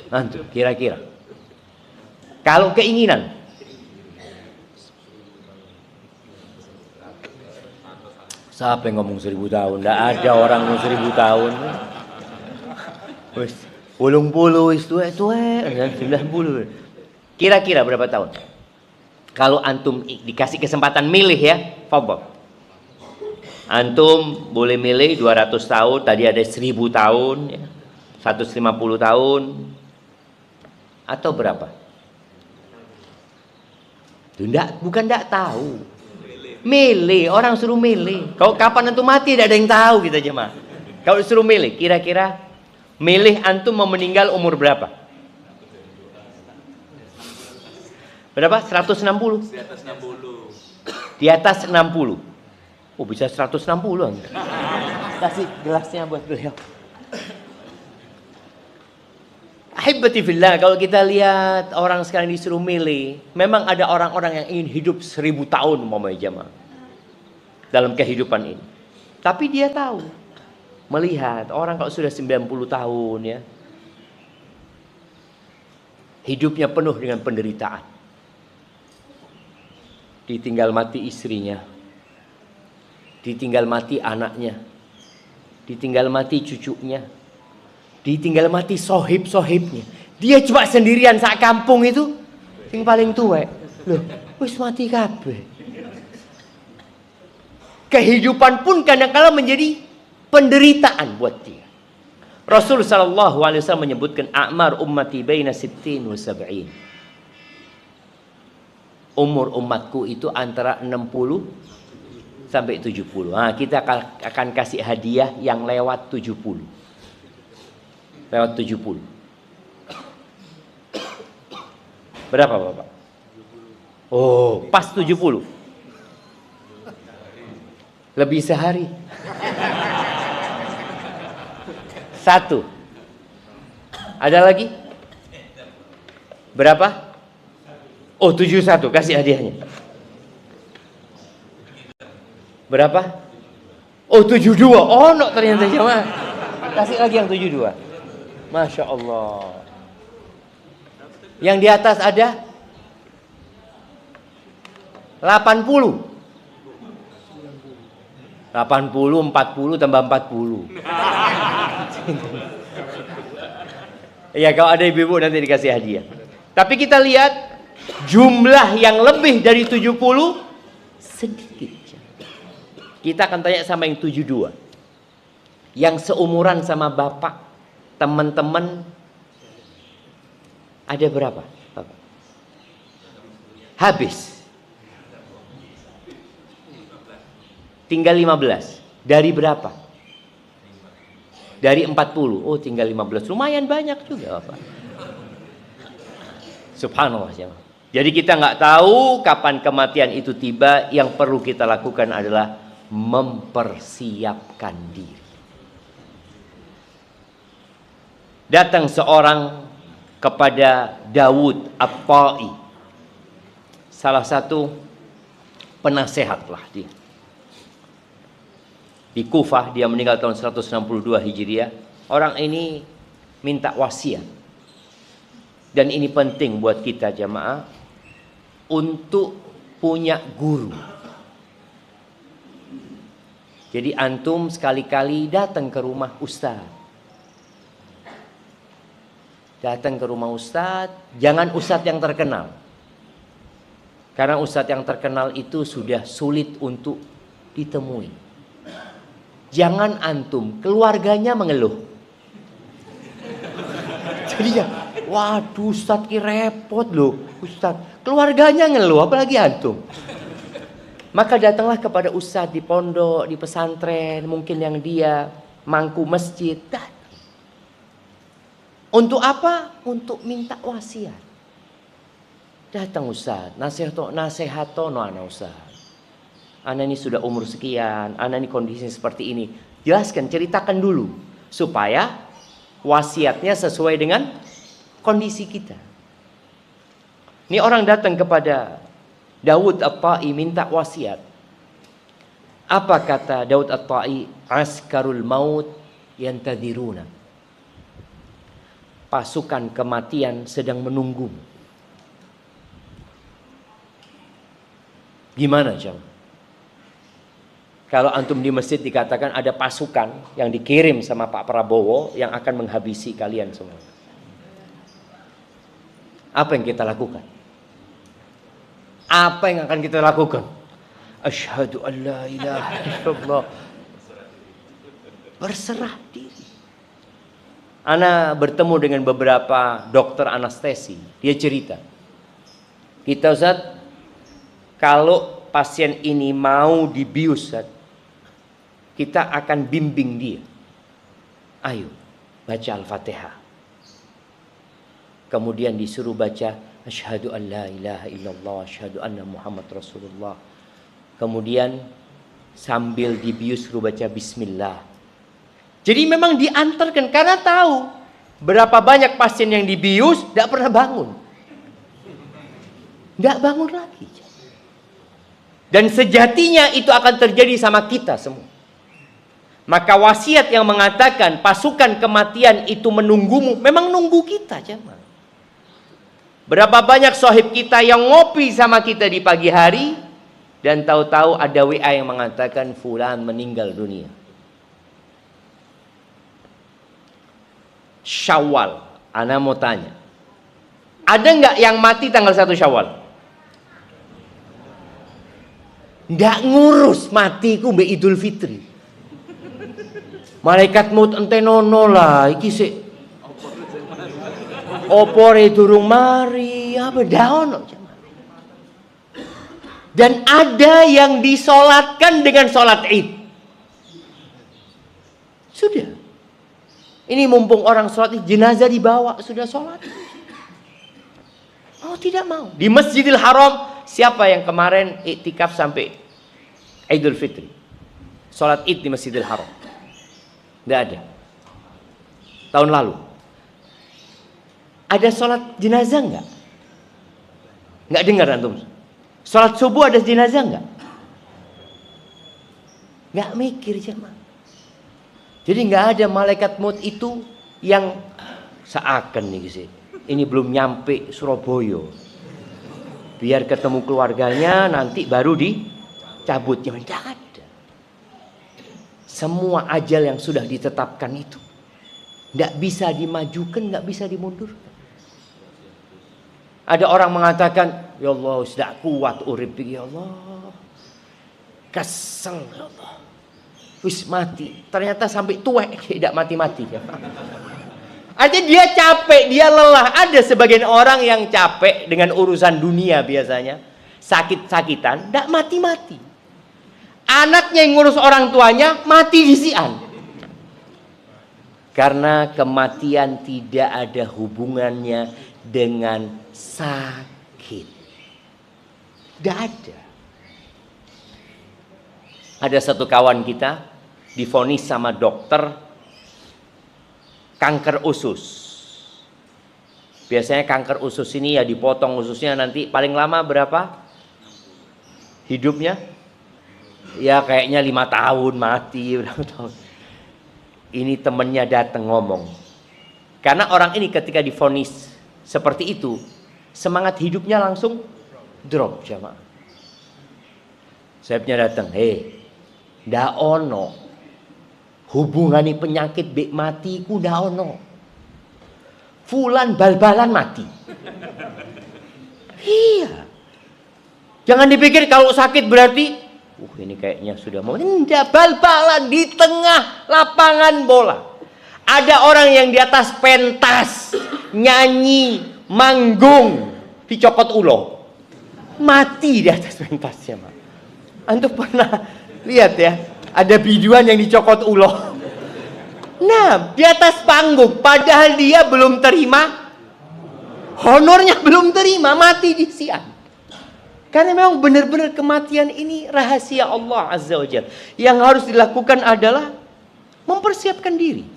Antum kira-kira. Kalau keinginan, siapa yang ngomong 1000 tahun? Tidak ada orang ngomong 1000 tahun. Wes, 80 wis tuwek 90. Kira-kira berapa tahun? Kalau antum dikasih kesempatan milih ya, fadhol. Antum boleh milih 200 tahun, tadi ada 1000 tahun ya. 150 tahun atau berapa? Bukan tidak tahu. Milih, orang suruh milih. Kalau kapan antum mati tidak ada yang tahu kita jemaah. Kalau suruh milih, kira-kira milih antum mau meninggal umur berapa? Berapa? 160? Di atas 60. Di atas 60. Oh, bisa 160. Kasih gelasnya buat beliau. Ahibati fillah, kalau kita lihat orang sekarang disuruh milih, memang ada orang-orang yang ingin hidup 1000 tahun umpamanya jemaah dalam kehidupan ini. Tapi dia tahu, melihat orang kalau sudah 90 tahun ya, hidupnya penuh dengan penderitaan. Ditinggal mati istrinya, ditinggal mati anaknya, ditinggal mati cucunya, ditinggal mati sohib-sohibnya. Dia cuma sendirian sak kampung itu, yang paling tua. Loh, wis mati kabeh. Kehidupan pun kadang-kala menjadi penderitaan buat dia. Rasul sallallahu alaihi wasallam menyebutkan a'mar ummati baina 60 wa 70. Umur umatku itu antara 60 sampai 70. Nah, kita akan kasih hadiah yang lewat 70. Lewat 70. Berapa Bapak? Oh, pas 70. Lebih sehari. 1. Ada lagi? Berapa? Oh, 71. Kasih hadiahnya. Berapa? Oh, 72. Oh, no, ternyata jemaah. Kasih lagi yang 72. Masya Allah. Yang di atas ada 80. 80, 40 tambah 40. Ya, kalau ada ibu-ibu nanti dikasih hadiah. Tapi kita lihat jumlah yang lebih dari 70 sedikit. Kita akan tanya sama yang 72. Yang seumuran sama bapak, teman-teman, ada berapa? Bapak? Habis. Tinggal 15. Dari berapa? Dari 40. Oh, tinggal 15. Lumayan banyak juga, Bapak. Subhanallah. Jadi kita nggak tahu kapan kematian itu tiba. Yang perlu kita lakukan adalah mempersiapkan diri. Datang seorang kepada Dawud At-Ta'i, salah satu penasehat lah dia. Di Kufah, dia meninggal tahun 162 Hijriah. Orang ini minta wasiat. Dan ini penting buat kita jamaah, untuk punya guru. Jadi antum sekali-kali datang ke rumah ustaz. Datang ke rumah ustaz, jangan ustaz yang terkenal. Karena ustaz yang terkenal itu sudah sulit untuk ditemui. Jangan antum, keluarganya mengeluh. Jadi ya, waduh ustaz ki repot loh. Ustaz, keluarganya ngeluh, apalagi antum. Maka datanglah kepada ustaz di pondok, di pesantren, mungkin yang dia mangku masjid. Untuk apa? Untuk minta wasiat. Datang ustaz, nasihatono ana ustaz. Ana ini sudah umur sekian, ana ini kondisinya seperti ini. Jelaskan, ceritakan dulu supaya wasiatnya sesuai dengan kondisi kita. Ini orang datang kepada Dawud At-Ta'i minta wasiat. Apa kata Dawud At-Ta'i? Askarul maut yantadiruna. Pasukan kematian sedang menunggu. Gimana jemaah? Kalau antum di masjid dikatakan ada pasukan yang dikirim sama Pak Prabowo yang akan menghabisi kalian semua. Apa yang kita lakukan? Apa yang akan kita lakukan? Asyhadu an la ilaha illallah. Berserah diri. Ana bertemu dengan beberapa dokter anestesi. Dia cerita. Kita Ustaz, kalau pasien ini mau dibius Ustaz, kita akan bimbing dia. Ayo, baca Al-Fatihah. Kemudian disuruh baca asyhadu an la ilaha illallah, asyhadu anna Muhammad Rasulullah. Kemudian sambil dibius suruh baca bismillah. Jadi memang diantarkan karena tahu berapa banyak pasien yang dibius tidak pernah bangun. Tidak bangun lagi. Dan sejatinya itu akan terjadi sama kita semua. Maka wasiat yang mengatakan pasukan kematian itu menunggumu, memang nunggu kita jemaah. Berapa banyak sahib kita yang ngopi sama kita di pagi hari dan tahu-tahu ada WA yang mengatakan fulan meninggal dunia. Syawal, ana mau tanya, ada nggak yang mati tanggal 1 Syawal? Nggak ngurus matiku mbak Idul Fitri. Malaikat maut ente nono lah, iki sik opore durung mari, apa daon. Dan ada yang disolatkan dengan solat Id. Sudah. Ini mumpung orang solat Id, jenazah dibawa, sudah solat. Oh tidak mau. Di Masjidil Haram, siapa yang kemarin iktikaf sampai Idul Fitri? Solat Id di Masjidil Haram. Tidak ada. Tahun lalu. Ada sholat jenazah enggak? Enggak dengar antum. Sholat subuh ada jenazah enggak? Enggak mikir jemaah. Jadi enggak ada malaikat maut itu yang seakan nih sih. Ini belum nyampe Surabaya. Biar ketemu keluarganya nanti baru dicabut. Jangan ada. Semua ajal yang sudah ditetapkan itu tidak bisa dimajukan, tidak bisa dimundurkan. Ada orang mengatakan, ya Allah sudah kuat urip ya Allah. Kesel, ya Allah. Wis mati. Ternyata sampai tuwek tidak mati-mati. Artinya dia capek, dia lelah. Ada sebagian orang yang capek dengan urusan dunia biasanya. Sakit-sakitan, tidak mati-mati. Anaknya yang ngurus orang tuanya, mati di sian. Karena kematian tidak ada hubungannya dengan sakit. Tidak ada. Ada satu kawan kita divonis sama dokter kanker usus. Biasanya kanker usus ini ya dipotong ususnya, nanti paling lama berapa hidupnya? Ya kayaknya 5 tahun mati, berapa tahun. Ini temennya datang ngomong. Karena orang ini ketika divonis seperti itu, semangat hidupnya langsung drop, jamaah. Saibnya datang, ndak ono hubungani penyakit bek mati ku ndak ono. Fulan bal-balan mati. Iya. Jangan dipikir kalau sakit berarti ini kayaknya sudah mau. Ndak, bal-balan di tengah lapangan bola. Ada orang yang di atas pentas nyanyi, manggung, dicokot ulo. Mati di atas pentasnya, Mak. Antum pernah lihat ya, ada biduan yang dicokot ulo. Nah, di atas panggung, padahal dia belum terima honornya, belum terima, mati di siang. Karena memang benar-benar kematian ini rahasia Allah Azza wa Jalla. Yang harus dilakukan adalah mempersiapkan diri.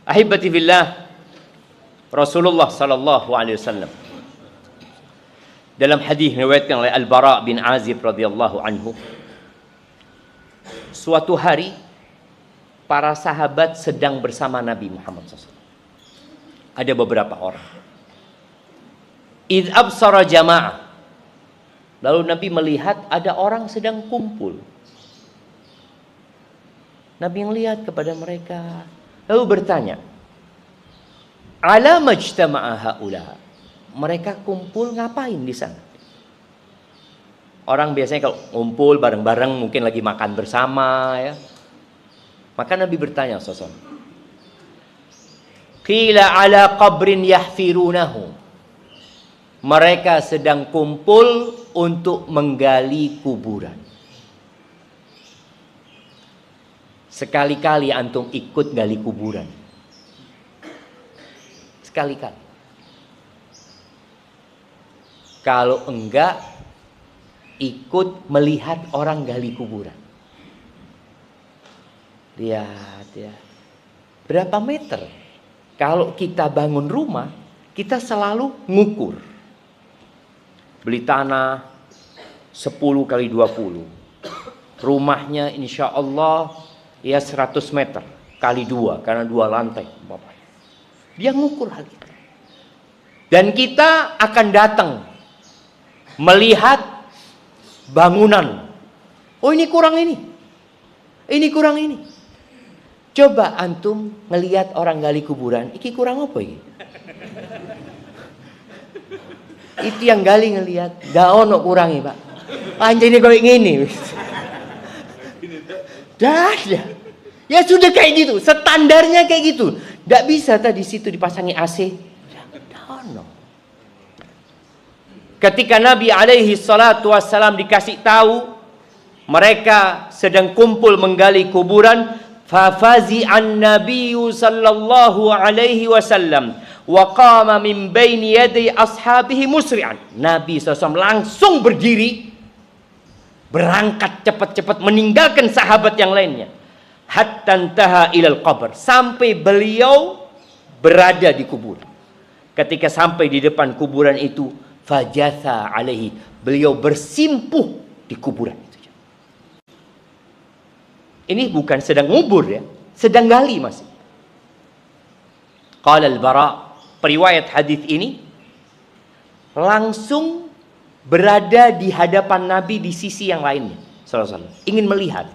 Ahibati fillah, Rasulullah sallallahu alaihi wasallam dalam hadis riwayatkan oleh Al-Bara bin Azib radhiyallahu anhu, suatu hari para sahabat sedang bersama Nabi Muhammad SAW. Ada beberapa orang. Idh absara jama'ah. Lalu Nabi melihat ada orang sedang kumpul. Nabi melihat kepada mereka, lalu bertanya, ala majtama'a haula. Mereka kumpul ngapain di sana? Orang biasanya kalau ngumpul bareng-bareng mungkin lagi makan bersama ya. Maka Nabi bertanya sosok. Qila ala qabrin yahfirunahu. Mereka sedang kumpul untuk menggali kuburan. Sekali-kali antum ikut gali kuburan. Sekali-kali. Kalau enggak, ikut melihat orang gali kuburan. Lihat ya. Berapa meter? Kalau kita bangun rumah, kita selalu ngukur. Beli tanah 10 kali 20. Rumahnya insya Allah ya 100 meter kali 2, karena 2 lantai. Bapak. Dia ngukur hal itu. Dan kita akan datang melihat bangunan. Oh ini kurang ini. Ini kurang ini. Coba antum ngelihat orang gali kuburan, iki kurang apa ini? Itu yang gali ngelihat, gak ono kurangi, Pak. Anjir ini kayak gini. Dah ya. Ya sudah kayak gitu, standarnya kayak gitu. Gak bisa tadi situ dipasangi AC. Gak ono. Ketika Nabi alaihi salatu wassalam dikasih tahu mereka sedang kumpul menggali kuburan, fafazi'an nabiyyu sallallahu alaihi wasallam wa qama min baini yaday ashabihi musri'an. Nabi SAW langsung berdiri, berangkat cepat-cepat meninggalkan sahabat yang lainnya, hatta intaha ilal qabr, sampai beliau berada di kuburan. Ketika sampai di depan kuburan itu, fajatha alaihi, beliau bersimpuh di kuburan itu. Ini bukan sedang ngubur ya, sedang gali masih. Qala al-Bara, periwayat hadis ini langsung berada di hadapan Nabi di sisi yang lainnya, sallallahu alaihi wasallam, ingin melihat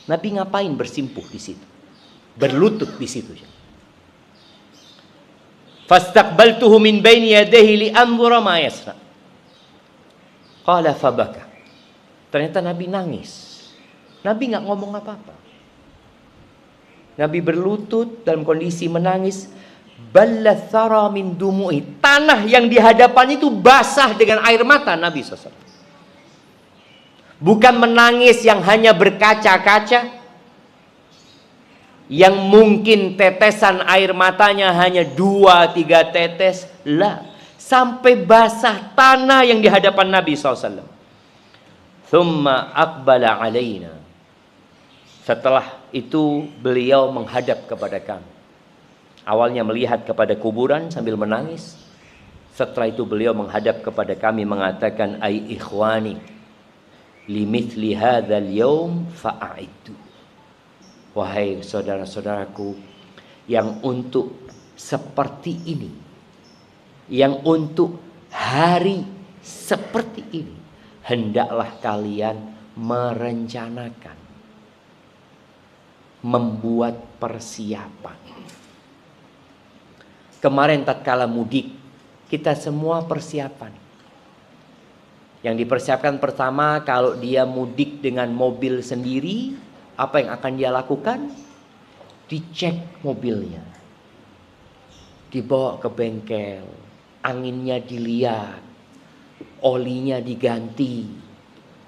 Nabi ngapain bersimpuh di situ, berlutut di situ. Fastaqbaltuhu min baini yadayhi li anzura ma yasna. Qala fabaka. Ternyata Nabi nangis. Nabi nggak ngomong apa-apa. Nabi berlutut dalam kondisi menangis. Ballathara min dumu'i. Tanah yang di hadapan itu basah dengan air mata Nabi SAW. Bukan menangis yang hanya berkaca-kaca, yang mungkin tetesan air matanya hanya 2-3 tetes. Lah, sampai basah tanah yang di hadapan Nabi SAW. Thumma aqbala alaina. Setelah itu beliau menghadap kepada kami. Awalnya melihat kepada kuburan sambil menangis. Setelah itu beliau menghadap kepada kami mengatakan, ai ikhwani, limithli hadzal yaum fa'aitu. Wahai saudara-saudaraku, yang untuk seperti ini, yang untuk hari seperti ini, hendaklah kalian merencanakan, membuat persiapan. Kemarin tatkala mudik, kita semua persiapan. Yang dipersiapkan pertama, kalau dia mudik dengan mobil sendiri, apa yang akan dia lakukan? Dicek mobilnya, dibawa ke bengkel, anginnya dilihat, olinya diganti,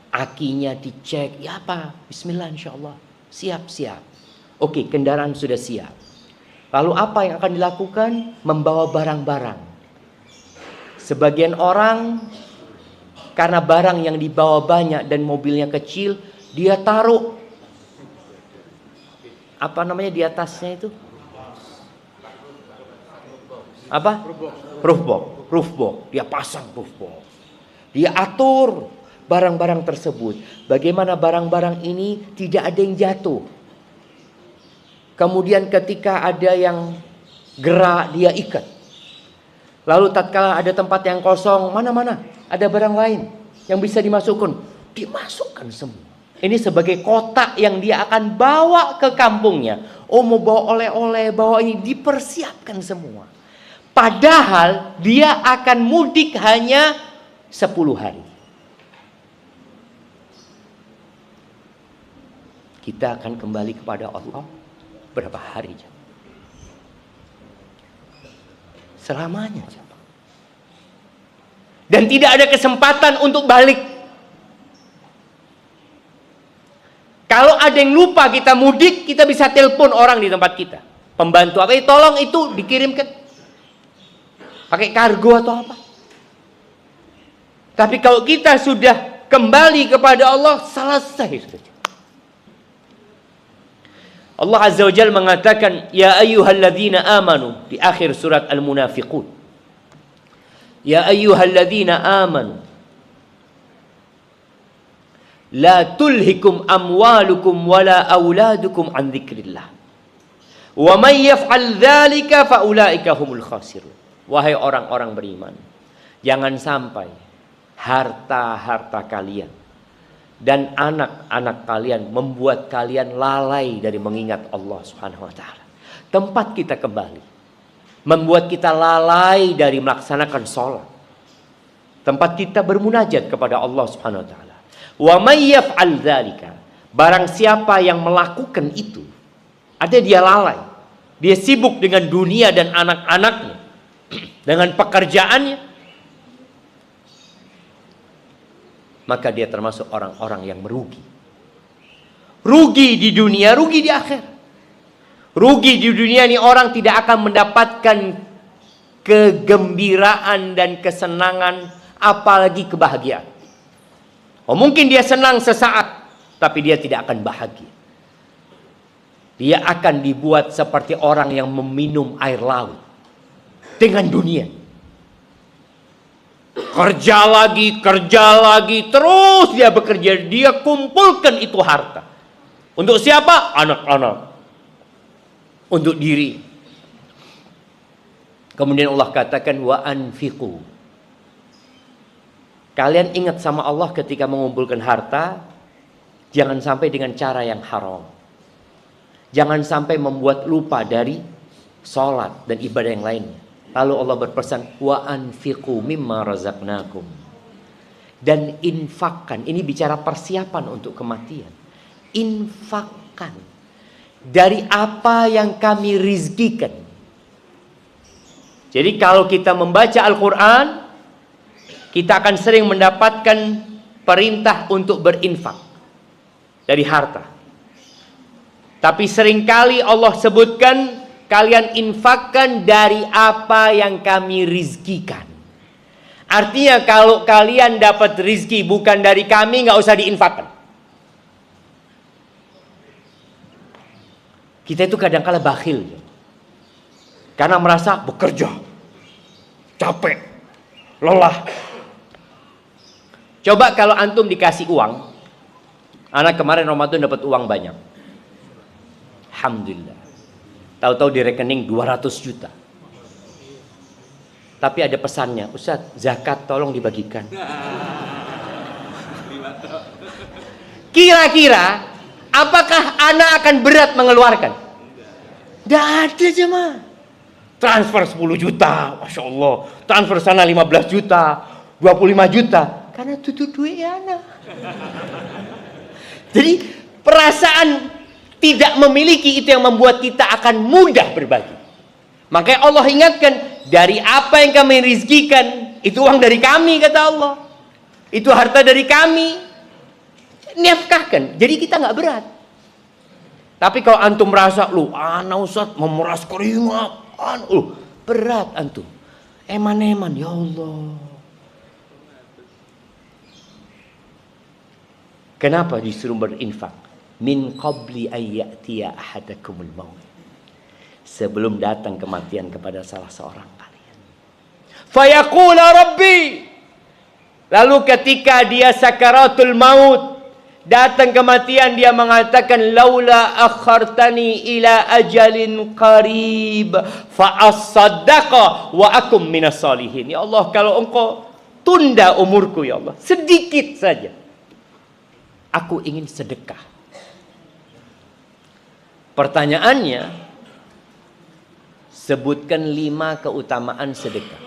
akinya dicek. Ya apa? Bismillah insyaallah. Siap-siap. Oke, kendaraan sudah siap. Lalu apa yang akan dilakukan? Membawa barang-barang. Sebagian orang karena barang yang dibawa banyak dan mobilnya kecil, dia taruh apa namanya di atasnya itu? Apa? Roofbox. Dia pasang roofbox. Dia atur barang-barang tersebut. Bagaimana barang-barang ini tidak ada yang jatuh. Kemudian ketika ada yang gerak, dia ikat. Lalu tatkala ada tempat yang kosong, mana-mana ada barang lain yang bisa dimasukkan, dimasukkan semua. Ini sebagai kotak yang dia akan bawa ke kampungnya. Oh, mau bawa oleh-oleh, bawa ini, dipersiapkan semua. Padahal dia akan mudik hanya 10 hari. Kita akan kembali kepada Allah berapa hari? Selamanya. Dan tidak ada kesempatan untuk balik. Kalau ada yang lupa kita mudik, kita bisa telepon orang di tempat kita. Pembantu apa? Tolong itu dikirimkan. Pakai kargo atau apa. Tapi kalau kita sudah kembali kepada Allah, selesai. Allah Azza wa Jalla mengatakan, ya ayyuhalladzina amanu, di akhir surat Al-Munafiqun. Ya ayyuhalladzina amanu, la tulhikum amwalukum wala auladukum an dzikrillah. Wa may yaf'al dzalika fa ulaika humul khasirun. Wahai orang-orang beriman, jangan sampai harta-harta kalian dan anak-anak kalian membuat kalian lalai dari mengingat Allah Subhanahu wa taala. Tempat kita kembali membuat kita lalai dari melaksanakan sholat. Tempat kita bermunajat kepada Allah Subhanahu wa taala. Wa may yaf'al dzalika, barang siapa yang melakukan itu, ada dia lalai. Dia sibuk dengan dunia dan anak-anaknya, dengan pekerjaannya, maka dia termasuk orang-orang yang merugi. Rugi di dunia, rugi di akhirat. Rugi di dunia ini orang tidak akan mendapatkan kegembiraan dan kesenangan, apalagi kebahagiaan. Oh, mungkin dia senang sesaat, tapi dia tidak akan bahagia. Dia akan dibuat seperti orang yang meminum air laut dengan dunia. Kerja lagi, terus dia bekerja, dia kumpulkan itu harta. Untuk siapa? Anak-anak. Untuk diri. Kemudian Allah katakan, wa anfiqu. Kalian ingat sama Allah ketika mengumpulkan harta, jangan sampai dengan cara yang haram. Jangan sampai membuat lupa dari sholat dan ibadah yang lainnya. Lalu Allah berpesan, wa anfiqu mimma razaqnakum. dan infakkan. Ini bicara persiapan untuk kematian. Infakkan dari apa yang kami rizkikan. Jadi kalau kita membaca Al-Quran, kita akan sering mendapatkan perintah untuk berinfak dari harta. Tapi seringkali Allah sebutkan, kalian infakkan dari apa yang kami rizkikan. Artinya kalau kalian dapat rizki bukan dari kami, nggak usah diinfakkan. Kita itu kadang-kala bakhil. Karena merasa bekerja, capek, lelah. Coba kalau antum dikasih uang. Anak kemarin Ramadan dapat uang banyak. Alhamdulillah. Tahu-tahu di rekening 200 juta. Tapi ada pesannya, Ustaz, zakat tolong dibagikan. Kira-kira apakah anak akan berat mengeluarkan? Tidak ada jemaah. Transfer 10 juta, Masya Allah. Transfer sana 15 juta, 25 juta. Karena itu duit anak. Jadi perasaan tidak memiliki itu yang membuat kita akan mudah berbagi. Makanya Allah ingatkan, dari apa yang kami rizkikan, itu uang dari kami, kata Allah. Itu harta dari kami. Nafkahkan. Jadi kita nggak berat. Tapi kalau antum merasa, lu anak Ustaz memeras keringat, berat antum. Eman-eman, ya Allah. Kenapa disuruh berinfak? Min qabli ayyatiya ahadakumul maut. Sebelum datang kematian kepada salah seorang kalian. Fayaqula Rabbi. Lalu ketika dia sakaratul maut, datang kematian, dia mengatakan, laula akhartani ila ajalin qarib fa as-saddaqa wa akum minas salihin. Ya Allah, kalau engkau tunda umurku ya Allah, sedikit saja, aku ingin sedekah. Pertanyaannya, sebutkan 5 keutamaan sedekah.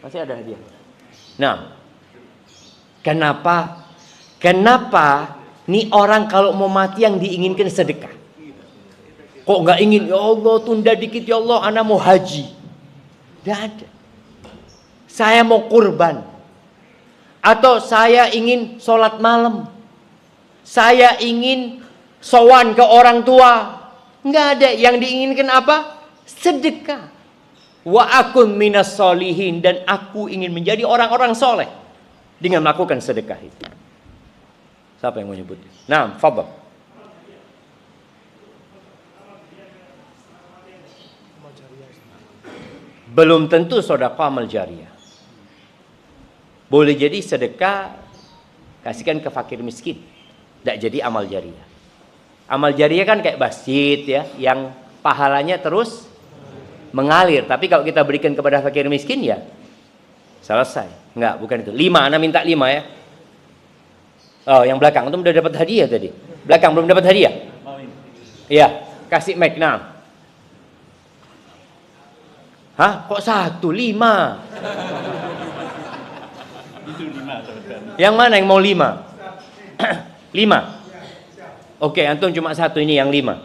Masih ada hadiah. Nah, kenapa nih orang kalau mau mati yang diinginkan sedekah? Kok nggak ingin, ya Allah tunda dikit ya Allah, anak mau haji. Tidak ada. Saya mau kurban. Atau saya ingin sholat malam. Saya ingin sowan ke orang tua. Nggak ada. Yang diinginkan apa? Sedekah. Wa akun minas solihin, dan aku ingin menjadi orang-orang soleh dengan melakukan sedekah itu. Siapa yang mau nyebut? Nah, fadhal. Belum tentu sedekah amal jariyah. Boleh jadi sedekah kasihkan ke fakir miskin, tidak jadi amal jariyah. Amal jariyah kan kayak masjid ya, yang pahalanya terus mengalir. Tapi kalau kita berikan kepada fakir miskin ya selesai. Enggak, bukan itu. 5, Anda minta 5 ya. Oh, yang belakang itu udah dapat hadiah tadi. Belakang belum dapat hadiah. Iya, kasih mic. Nah. Hah? Kok 1? 5? Itu 5 saudara. Yang mana yang mau 5? 5. Oke, antum cuma 1, ini yang 5.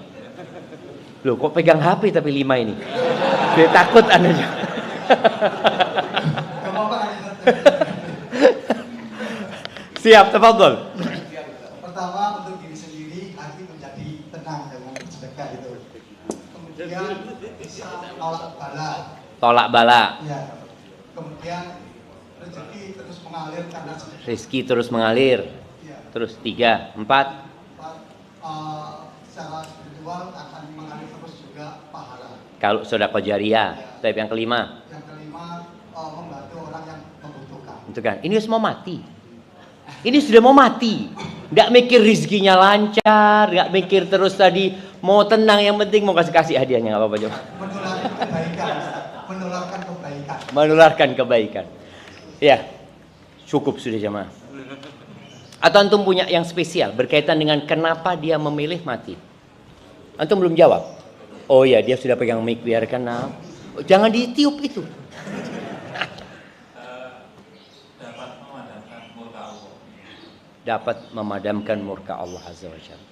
Loh, kok pegang HP tapi 5 ini? Dia takut Anda. Siap, tafadhol. Pertama, untuk diri sendiri, hati menjadi tenang dengan sedekah itu. Kemudian bisa tolak bala. Tolak bala. Ya. Kemudian rezeki terus mengalir karena sedekah. Rezeki terus mengalir. Ya. Terus 3, 4. Secara spiritual akan mengalir terus juga pahala. Kalau sedekah jariyah. Tapi yang kelima. Yang kelima, membantu orang yang membutuhkan. Itu kan. Ini semua mati. Ini sudah mau mati. Nggak mikir rezekinya lancar, nggak mikir terus tadi mau tenang, yang penting mau kasih hadiahnya, nggak apa-apa coba. Menularkan kebaikan, menularkan kebaikan. Menularkan kebaikan. Ya, cukup sudah jemaah. Atau antum punya yang spesial berkaitan dengan kenapa dia memilih mati? Antum belum jawab. Oh ya, dia sudah pegang mic, biarkan. Jangan ditiup itu. Dapat memadamkan dapat memadamkan murka Allah Azza wa Jalla.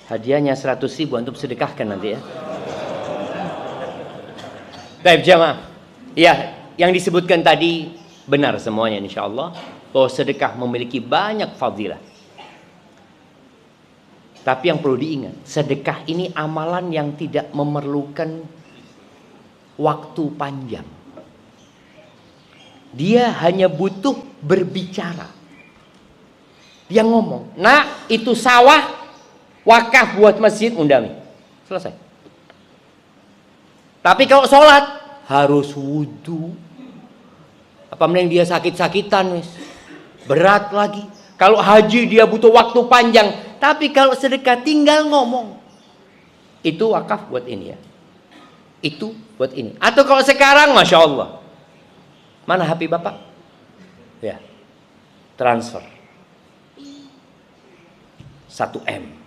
Hadiahnya 100.000 antum sedekahkan nanti ya. Baik jamaah. Ya, yang disebutkan tadi benar semuanya insyaallah, bahwa sedekah memiliki banyak fadilah. Tapi yang perlu diingat, sedekah ini amalan yang tidak memerlukan waktu panjang. Dia hanya butuh berbicara. Dia ngomong, "Nak, itu sawah wakaf buat masjid Undami." Selesai. Tapi kalau sholat harus wudhu. Apa mending dia sakit-sakitan wis. Berat lagi. Kalau haji dia butuh waktu panjang. Tapi kalau sedekah tinggal ngomong. Itu wakaf buat ini ya. Itu buat ini. Atau kalau sekarang Masya Allah. Mana HP Bapak? Ya. Transfer 1M.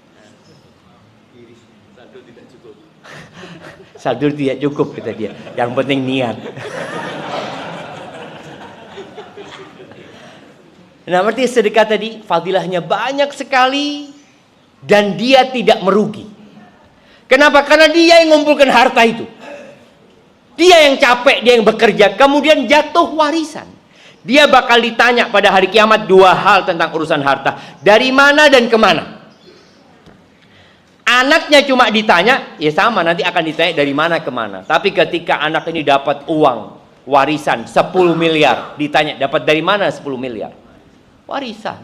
Saldo tidak cukup kata dia. Yang penting niat. Nah, berarti sedekah tadi fadilahnya banyak sekali dan dia tidak merugi. Kenapa? Karena dia yang mengumpulkan harta itu. Dia yang capek, dia yang bekerja, kemudian jatuh warisan. Dia bakal ditanya pada hari kiamat 2 hal tentang urusan harta. Dari mana dan kemana? Anaknya cuma ditanya, ya sama nanti akan ditanya dari mana kemana. Tapi ketika anak ini dapat uang warisan 10 miliar, ditanya dapat dari mana 10 miliar? Warisan.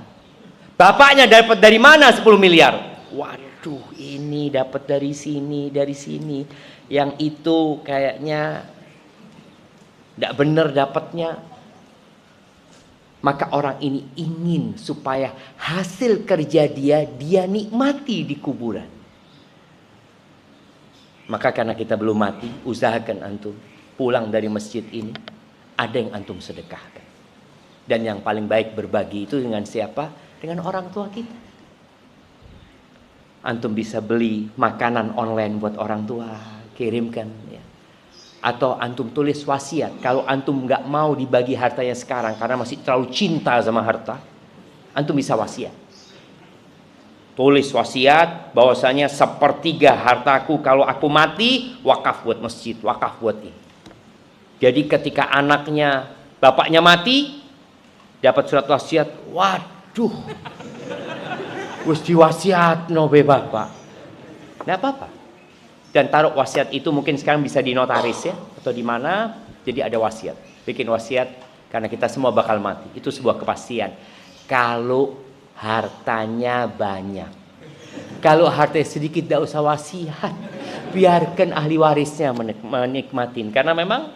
Bapaknya dapat dari mana 10 miliar? Waduh, ini dapat dari sini, dari sini. Yang itu kayaknya tidak benar dapatnya. Maka orang ini ingin supaya hasil kerja dia nikmati di kuburan. Maka karena kita belum mati, usahakan antum pulang dari masjid ini ada yang antum sedekahkan. Dan yang paling baik berbagi itu dengan siapa? Dengan orang tua kita. Antum bisa beli makanan online buat orang tua, kirimkan ya. Atau antum tulis wasiat. Kalau antum nggak mau dibagi hartanya sekarang karena masih terlalu cinta sama harta, antum bisa wasiat. Tulis wasiat bahwasanya 1/3 hartaku kalau aku mati wakaf buat masjid, wakaf buat ini. Jadi ketika anaknya, bapaknya mati, dapat surat wasiat, waduh, wis diwasiat no be bapak. Nggak apa-apa. Dan taruh wasiat itu mungkin sekarang bisa di notaris ya, atau di mana, jadi ada wasiat. Bikin wasiat karena kita semua bakal mati. Itu sebuah kepastian. Kalau hartanya banyak. Kalau hartanya sedikit tidak usah wasiat. Biarkan ahli warisnya menikmatin. Karena memang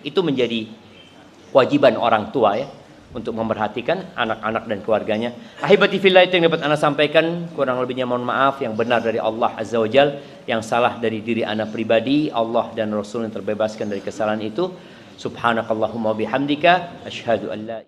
itu menjadi kewajiban orang tua ya, untuk memperhatikan anak-anak dan keluarganya. Ahibati fillah, itu yang dapat ana sampaikan. Kurang lebihnya mohon maaf. Yang benar dari Allah Azza wa Jal, yang salah dari diri ana pribadi. Allah dan Rasul yang terbebaskan dari kesalahan itu. Subhanakallahumma bihamdika asyhadu an la